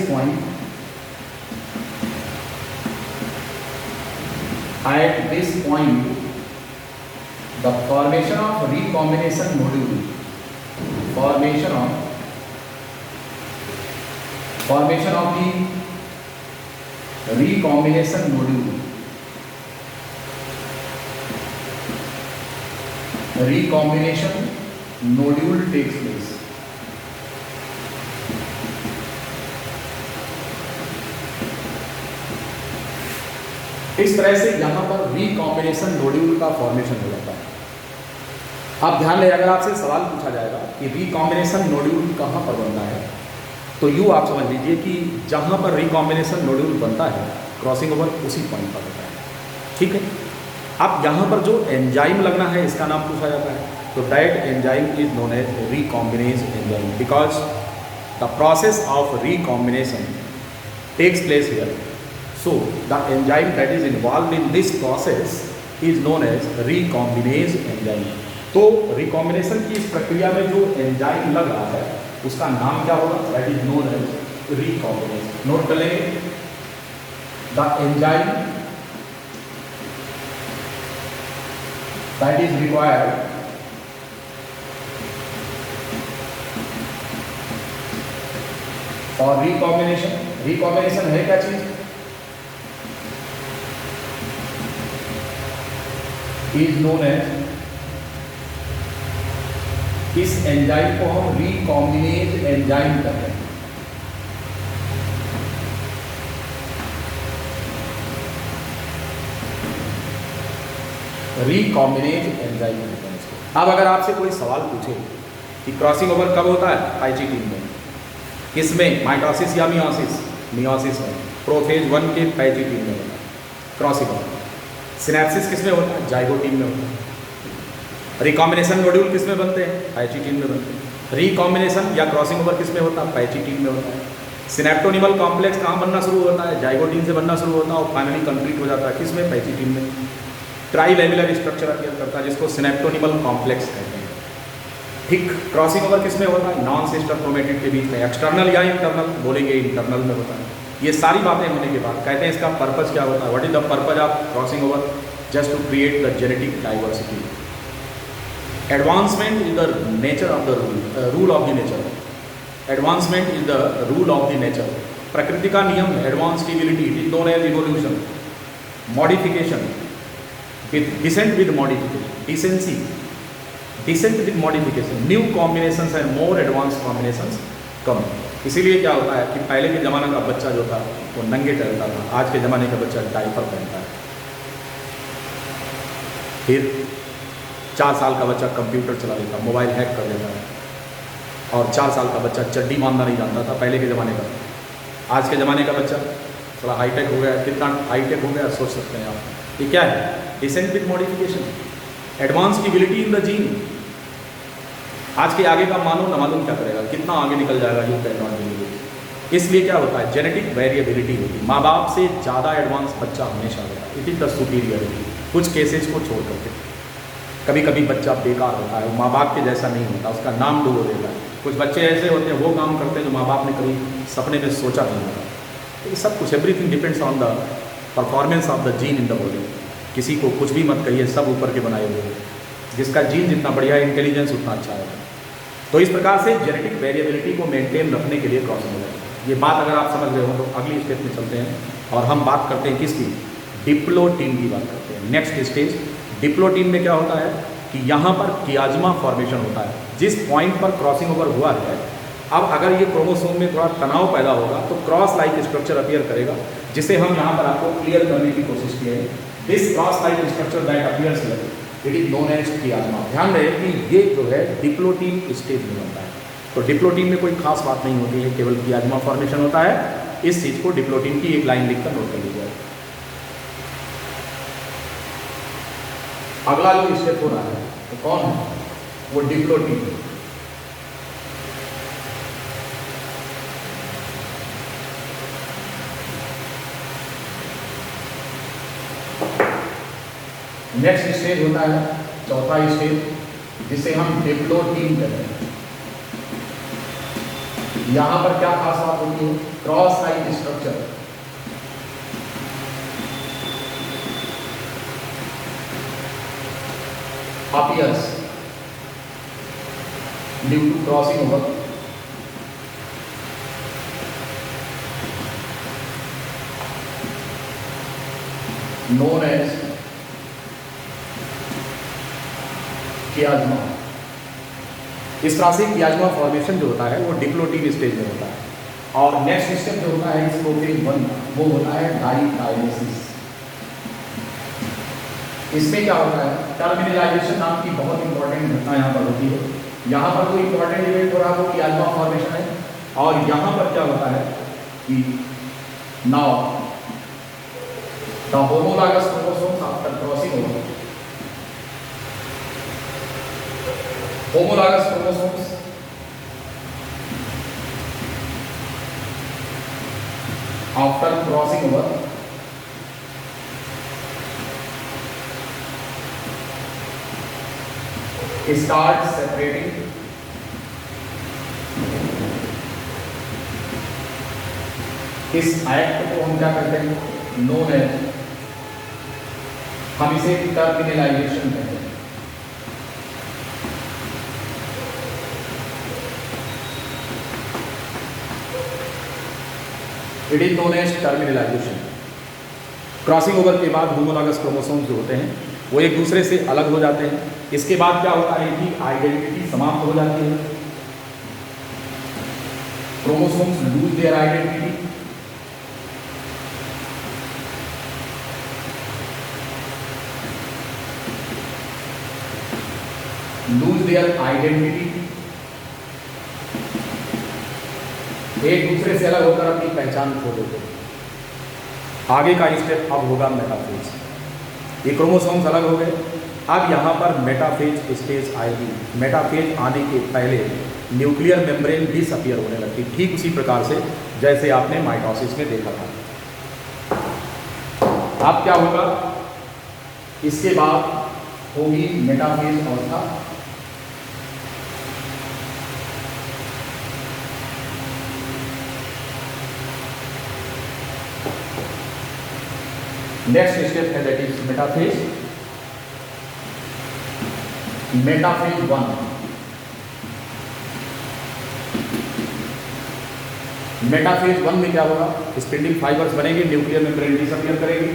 point, the formation of recombination nodule, formation of the recombination nodule recombination nodule takes place. इस तरह से यहां पर रिकॉम्बिनेशन नोड्यूल का फॉर्मेशन हो जाता है। आप ध्यान दें, अगर आपसे सवाल पूछा जाएगा कि रिकॉम्बिनेशन नोड्यूल कहां पर बनता है, तो यूँ आप समझ लीजिए कि जहां पर रिकॉम्बिनेशन नोड्यूल बनता है क्रॉसिंग ओवर उसी पॉइंट पर होता है। ठीक है, अब यहाँ पर जो एंजाइम लगना है इसका नाम पूछा जाता है, तो that enzyme is known as recombinase enzyme, because the process of recombination takes place here. So the enzyme that is involved in this process is known as recombinase enzyme. तो रिकॉम्बिनेशन की इस प्रक्रिया में जो एंजाइम लग रहा है उसका नाम क्या होगा? That is known as recombinase. Note कर लेंगे, the enzyme that is required for recombination. Recombination है क्या चीज? इज नोन एज, इस एंजाइम को हम रिकॉम्बिनेज एंजाइम कहते हैं। रिकॉम्बिनेज एंजाइम कहते हैं इसको। अब अगर आपसे कोई सवाल पूछे कि क्रॉसिंग ओवर कब होता है पैची टीम में, किसमें, माइटोसिस या मियोसिस? मियोसिस में, प्रोफेज 1 के पैची टीम में होता है क्रॉसिंग ओवर। सिनेप्सिस किसमें होता है? जाइगोटीन में होता है। रिकॉम्बिनेशन नोड्यूल किसमें बनते हैं? पैचिटीन में बनते हैं। रिकॉम्बिनेशन या क्रॉसिंग ओवर किसमें होता है? पैचिटीन में होता है। सिनेप्टोनिमल कॉम्प्लेक्स कहाँ बनना शुरू होता है? जाइगोटीन से बनना शुरू होता है और फाइनली कंप्लीट हो जाता है किसमें? पैचिटीन में। ट्राइलेमुलर स्ट्रक्चर अपीयर करता है जिसको सिनेप्टोनिमल कॉम्प्लेक्स कहते हैं। ठीक, क्रॉसिंग ओवर किसमें होता है? नॉन सिस्टर क्रोमेटिड के बीच में, एक्सटर्नल या इंटरनल, बोलेंगे इंटरनल में होता है। ये सारी बातें होने के बाद कहते हैं इसका पर्पस क्या होता है? What is the purpose of crossing over? Just to create the genetic diversity. Advancement is the nature of the rule of the nature. Advancement is the rule of the nature. प्रकृति का नियम है advancetibility, it is known as evolution. Modification with descent with modification, descency, descent with modification, new combinations and more advance combinations come. इसीलिए क्या होता है कि पहले के ज़माने का बच्चा जो था वो नंगे टहलता था, आज के ज़माने का बच्चा डायपर पहनता है। फिर 4 साल का बच्चा कंप्यूटर चला लेता, मोबाइल हैक कर लेता है, और 4 साल का बच्चा चड्डी बांधना नहीं जानता था पहले के ज़माने का। आज के ज़माने का बच्चा थोड़ा हाईटेक हो गया, कितना हाईटेक हो गया सोच सकते हैं आप। ये क्या है? Descent with modification, advancetibility in the gene. आज के आगे का मानो न मालूम क्या करेगा, कितना आगे निकल जाएगा, यू कैन नॉट बिलीव। इसलिए क्या होता है? जेनेटिक वेरिएबिलिटी होती है। माँ बाप से ज़्यादा एडवांस बच्चा हमेशा होता है, इट इज़ द सुपीरियरिटी। कुछ केसेज को छोड़ करके कभी कभी बच्चा बेकार होता है, वो माँ बाप के जैसा नहीं होता, उसका नाम डुबो देता है। कुछ बच्चे ऐसे होते हैं वो काम करते हैं जो माँ बाप ने कभी सपने में सोचा नहीं होता। तो ये सब कुछ, everything depends on the performance of the gene in the body. किसी को कुछ भी मत कहिए, सब ऊपर के बनाए हुए हैं। जिसका जीन जितना बढ़िया है, इंटेलिजेंस उतना अच्छा है। तो इस प्रकार से जेनेटिक वेरिएबिलिटी को मेंटेन रखने के लिए क्रॉसिंग ओवर। ये बात अगर आप समझ गए हो तो अगली स्टेप में चलते हैं और हम बात करते हैं किसकी? डिप्लोटीन की बात करते हैं। नेक्स्ट स्टेज डिप्लोटीन में क्या होता है कि यहाँ पर कियाज्मा फॉर्मेशन होता है। जिस पॉइंट पर क्रॉसिंग ओवर हुआ है, अब अगर ये क्रोमोसोम में थोड़ा तनाव पैदा होगा तो क्रॉस लाइक स्ट्रक्चर अपीयर करेगा, जिसे हम यहाँ पर आपको क्लियर करने की कोशिश किए हैं। This cross like structure that appears here, it is known as chiasma. ध्यान रहे कि ये जो है डिप्लोटीन स्टेज में बनता है। तो डिप्लोटीन में कोई खास बात नहीं होती है, केवल कियाज्मा फॉर्मेशन होता है। इस चीज़ को डिप्लोटीन की एक लाइन लिखकर नोट कर लीजिए। अगला जो स्टेप हो रहा है तो कौन है? वो डिप्लोटीन। नेक्स्ट स्टेज होता है चौथा स्टेज, जिसे हम डिप्लोटीन कहते हैं। यहां पर क्या खास बात होती है? Cross like structure. appears due to crossing over known as कियाज्मा। इस तरह से कियाज्मा फॉर्मेशन जो होता है वो डिप्लोटिक स्टेज में होता है। और नेक्स्ट स्टेप जो होता है इस प्रोटीन 1 वो होता है डाइकाइनेसिस। इसमें क्या होता है, टर्मिनलाइजेशन नाम की बहुत इंपॉर्टेंट घटना यहाँ पर होती है। यहाँ पर कोई इंपॉर्टेंट इवेंट हो रहा है वो कियाज्मा फॉर्मेशन है, और यहाँ पर क्या होता है कि now the homologous chromosomes after crossing over, homologous chromosomes after crossing over start separating इस एक्ट को हम क्या कहते हैं, नोन एज, हम इसे टर्मिनलाइजेशन कहते हैं। It is known as terminalisation. Crossing over के बाद होमोलॉगस क्रोमोसोम्स जो होते हैं वो एक दूसरे से अलग हो जाते हैं। इसके बाद क्या होता है कि आइडेंटिटी समाप्त हो जाती है, क्रोमोसोम्स लूज देयर आइडेंटिटी, एक दूसरे से अलग होकर अपनी पहचान खो देते हैं। आगे का स्टेप अब होगा मेटाफेज। ये क्रोमोसोम्स अलग हो गए, अब यहाँ पर मेटाफेज स्टेज आएगी। मेटाफेज आने के पहले न्यूक्लियर मेम्ब्रेन डिसअपीयर होने लगती, ठीक उसी प्रकार से जैसे आपने माइटोसिस में देखा था। अब क्या होगा, इसके बाद होगी मेटाफेज अवस्था। नेक्स्ट स्टेप है that is metaphase. Metaphase 1, metaphase 1 में क्या होगा, स्पिंडल फाइबर्स बनेंगे, न्यूक्लियर मेम्ब्रेन डिसअपीयर करेगी,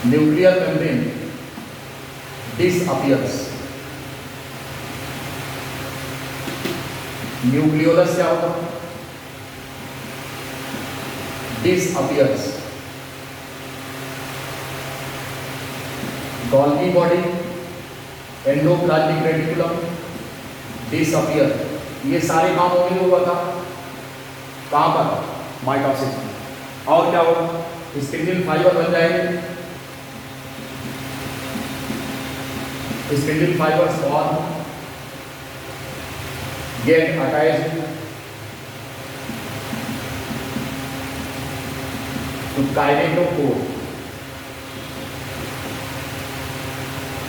न्यूक्लियर मेम्ब्रेन डिसअपीयर्स, न्यूक्लियोलस क्या होगा, disappears, Golgi body, endoplasmic reticulum disappear. ये सारे काम होने हुआ था कहाँ पर, माइटोसिस में। और क्या होगा, स्पिंडल फाइबर बन जाएंगे, spindle fibres form, get attached to kinetochore,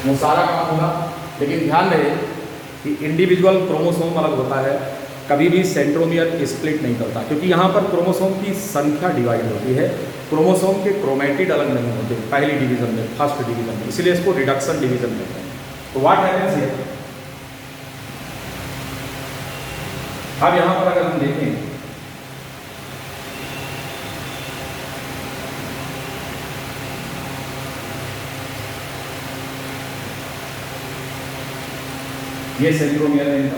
वो सारा काम होगा। लेकिन ध्यान रहे कि इंडिविजुअल क्रोमोसोम अलग होता है, कभी भी सेंट्रोमियर स्प्लिट नहीं करता, क्योंकि यहाँ पर क्रोमोसोम की संख्या डिवाइड होती है, क्रोमोसोम के क्रोमेटिड अलग नहीं होते पहली डिवीजन में, फर्स्ट डिवीजन में, इसलिए इसको रिडक्शन डिवीजन कहते हैं। तो व्हाट हैपेंस हियर, अब यहाँ पर अगर हम देखें ये सेंट्रोमियर है इनका,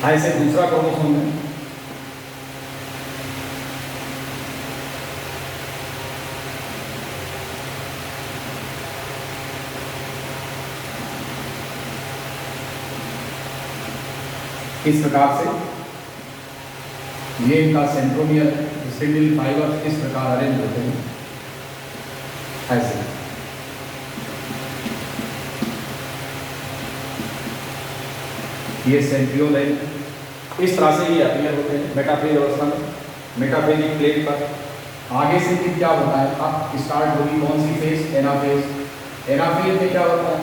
ऐसे दूसरा क्रोमोसोम है, इस प्रकार से ये इनका सेंट्रोमियर है। स्पिंडल फाइबर इस प्रकार अरेंज होते हैं ऐसे। ये सेंट्रियोल है, इस तरह से ये अपीयर होते हैं मेटाफेज अवस्था में, मेटाफेजिक प्लेट पर। आगे से फिर क्या होता है, अब स्टार्ट होगी कौन सी फेज, एनाफेज। एनाफेज में क्या होता है,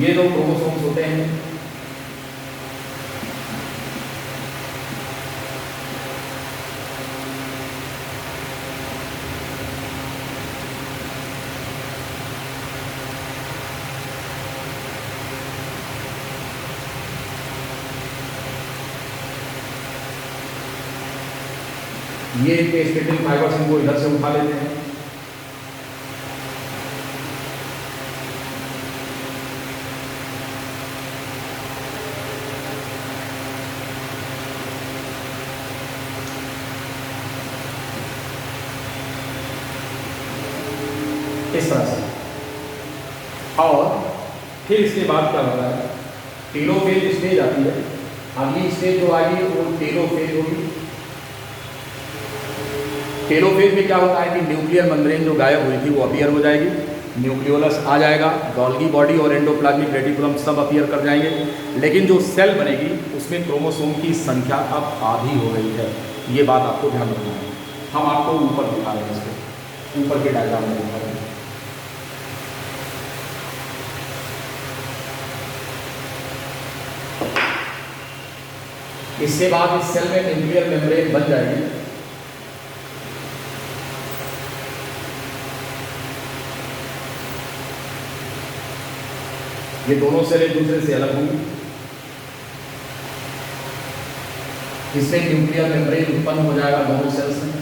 ये दो क्रोमोसोम्स होते हैं, ये स्टेटिक फाइबर्स इनको इधर से उठा लेते हैं। इस तरह से, और फिर इसके बाद क्या होता है, टेलोफेज स्टेज आती है। अगली स्टेज जो आएगी वो टेलोफेज होगी। टेलोफेज में क्या होता है कि न्यूक्लियर मेम्ब्रेन जो गायब हुई थी वो अपीयर हो जाएगी, न्यूक्लियोलस आ जाएगा, गोल्गी बॉडी और एंडोप्लाज्मिक रेटिकुलम सब अपीयर कर जाएंगे। लेकिन जो सेल बनेगी उसमें क्रोमोसोम की संख्या अब आधी हो गई है। ये बात आपको ध्यान रखना है। हम आपको ऊपर दिखा रहे हैं, इसको ऊपर के डायग्राम में दिखा रहे हैं। इसके बाद इस सेल में न्यूक्लियर मेम्ब्रेन बन जाएगी। ये दोनों सेल एक दूसरे से अलग होंगी। इसमें न्यूक्लियर मेम्ब्रेन उत्पन्न हो जाएगा दोनों सेल्स में।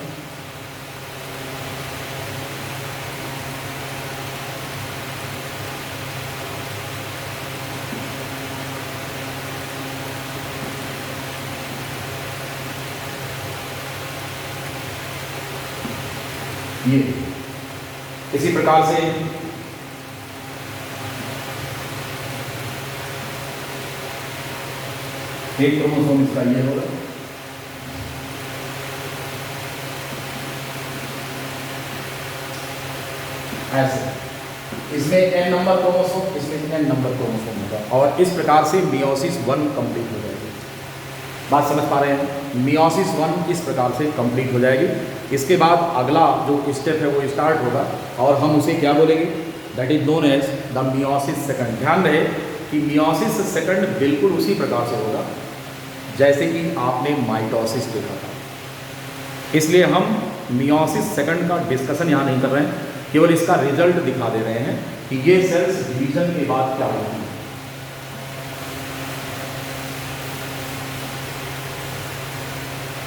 ये इसी प्रकार से एक क्रोमोसोम इसका ये होगा। ऐसे इसमें n नंबर क्रोमोसोम, इसमें n नंबर क्रोमोसोम होगा, और इस प्रकार से मियोसिस 1 कंप्लीट हो जाएगी। बात समझ पा रहे हैं? मियोसिस 1 इस प्रकार से कंप्लीट हो जाएगी। इसके बाद अगला जो स्टेप है वो स्टार्ट होगा, और हम उसे क्या बोलेंगे? That is known as the meiosis second. ध्यान रहे कि मियोसिस सेकंड बिल्कुल उसी प्रकार से होगा जैसे कि आपने माइटोसिस देखा था। इसलिए हम मियोसिस सेकंड का डिस्कशन यहाँ नहीं कर रहे हैं, केवल इसका रिजल्ट दिखा दे रहे हैं कि ये सेल्स डिवीजन के बाद क्या होती है।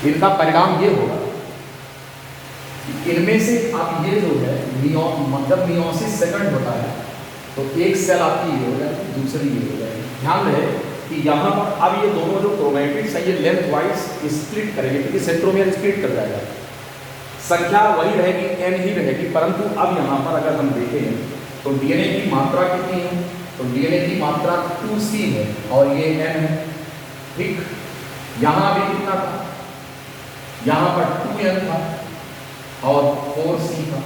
इनका परिणाम ये होगा कि इनमें से अब ये जो है मतलब मियोसिस सेकंड होता है तो एक सेल आपकी ये हो जाएगी, दूसरी ये हो जाएगी। ध्यान रहे कि यहाँ पर अब ये दोनों जो क्रोमैटिड्स है ये लेंथ वाइज स्प्लिट करेंगे, क्योंकि सेंट्रोमियर स्प्लिट कर जाएगा। संख्या वही रहेगी, n ही रहेगी, परंतु अब यहाँ पर अगर हम देखें तो डीएनए की मात्रा कितनी है? तो डीएनए की मात्रा 2C है और ये n है। ठीक, यहाँ भी कितना था? यहाँ पर 2n था और 4C था।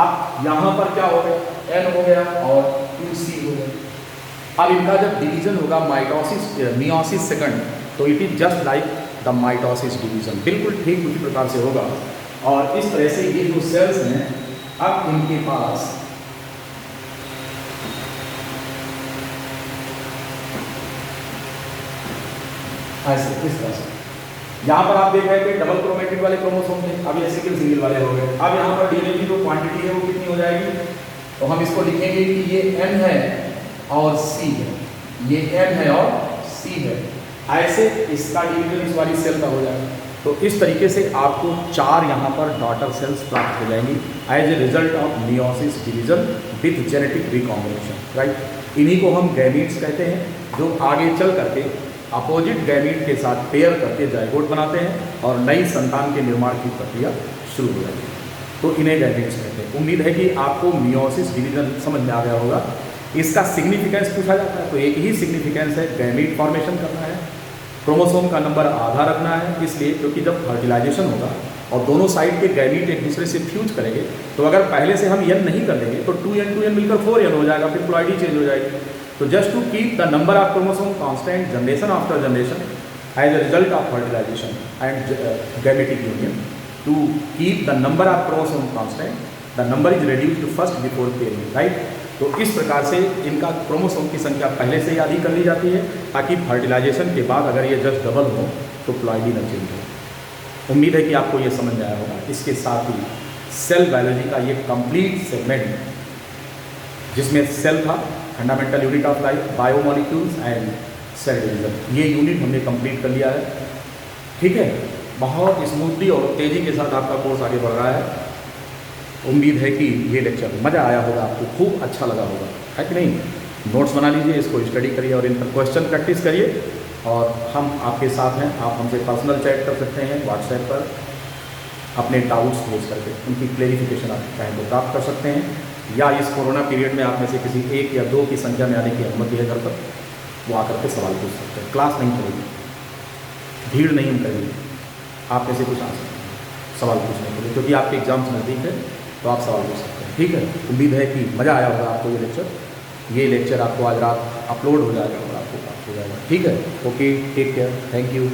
अब यहाँ पर क्या हो गया? n हो गया और 2C हो गया। अब इनका जब डिवीजन होगा मियोसिस सेकंड, तो it is just like the mitosis division, बिल्कुल ठीक उसी प्रकार से होगा। और इस तरह से ये जो सेल्स हैं अब इनके पास ऐसे इस तरह से, यहाँ पर आप देख रहे हैं कि डबल क्रोमेटिड वाले क्रोमोसोम थे, अब ये सिंगल वाले हो गए। अब यहाँ पर डीएनए की जो क्वांटिटी है वो कितनी हो जाएगी? तो हम इसको लिखेंगे कि ये n है और C है, ये n है और C है। ऐसे इसका डिवीजन इस वाली सेल का हो जाएगा। तो इस तरीके से आपको 4 यहाँ पर डॉटर सेल्स प्राप्त हो जाएंगी as a result of meiosis division with genetic recombination, right. इन्हीं को हम गैमीट्स कहते हैं, जो आगे चल करके अपोजिट गैमीट के साथ पेयर करके जाइगोट बनाते हैं और नई संतान के निर्माण की प्रक्रिया शुरू हो जाती है। तो इन्हें गैमीट्स कहते हैं। उम्मीद है कि आपको मियोसिस डिवीजन समझ में आ गया होगा। इसका सिग्निफिकेंस पूछा जाता है तो एक ही सिग्निफिकेंस है, गैमीट फॉर्मेशन करना है, क्रोमोसोम का नंबर आधा रखना है। इसलिए क्योंकि जब फर्टिलाइजेशन होगा और दोनों साइड के गैमीट एक दूसरे से फ्यूज करेंगे, तो अगर पहले से हम n नहीं कर लेंगे तो 2n मिलकर 4n हो जाएगा, फिर प्लॉइडी चेंज हो जाएगी। तो just to keep the number of chromosome constant generation after generation as a result of fertilization and gametic union, to keep the number of chromosome constant, the number is reduced first before pairing, right? तो इस प्रकार से इनका chromosome की संख्या पहले से ही आधी कर ली जाती है, ताकि फर्टिलाइजेशन के बाद अगर ये जस्ट डबल हो तो प्लॉइडी न चेंज हो। उम्मीद है कि आपको ये समझ में आया होगा। इसके साथ ही सेल बायोलॉजी का ये कंप्लीट सेगमेंट, जिसमें सेल था fundamental unit of life, biomolecules and cell division, ये यूनिट हमने कंप्लीट कर लिया है। ठीक है, बहुत स्मूथली और तेज़ी के साथ आपका कोर्स आगे बढ़ रहा है। उम्मीद है कि ये लेक्चर मज़ा आया होगा, आपको खूब अच्छा लगा होगा, है कि नहीं। नोट्स बना लीजिए, इसको स्टडी करिए और इन पर क्वेश्चन प्रैक्टिस करिए। और हम आपके साथ हैं, आप हमसे पर्सनल चैट कर सकते हैं व्हाट्सएप पर, अपने डाउट्स पूछ करके उनकी क्लेरिफिकेशन आप चाहें तो प्राप्त कर सकते हैं, या इस कोरोना पीरियड में आप में से किसी एक या दो की संख्या में आने की अनुमति है घर पर, वो आकर के सवाल पूछ सकते हैं। क्लास नहीं करेगी, भीड़ नहीं हम करेंगे, आप में से कुछ आ सकते हैं सवाल पूछने के लिए, क्योंकि आपके एग्जाम्स नज़दीक है तो आप सवाल पूछ सकते हैं। ठीक है, उम्मीद है कि मज़ा आया होगा आपको ये लेक्चर आपको आज रात अपलोड हो जाएगा और आपको प्राप्त हो जाएगा। ठीक है, okay, take care, thank you.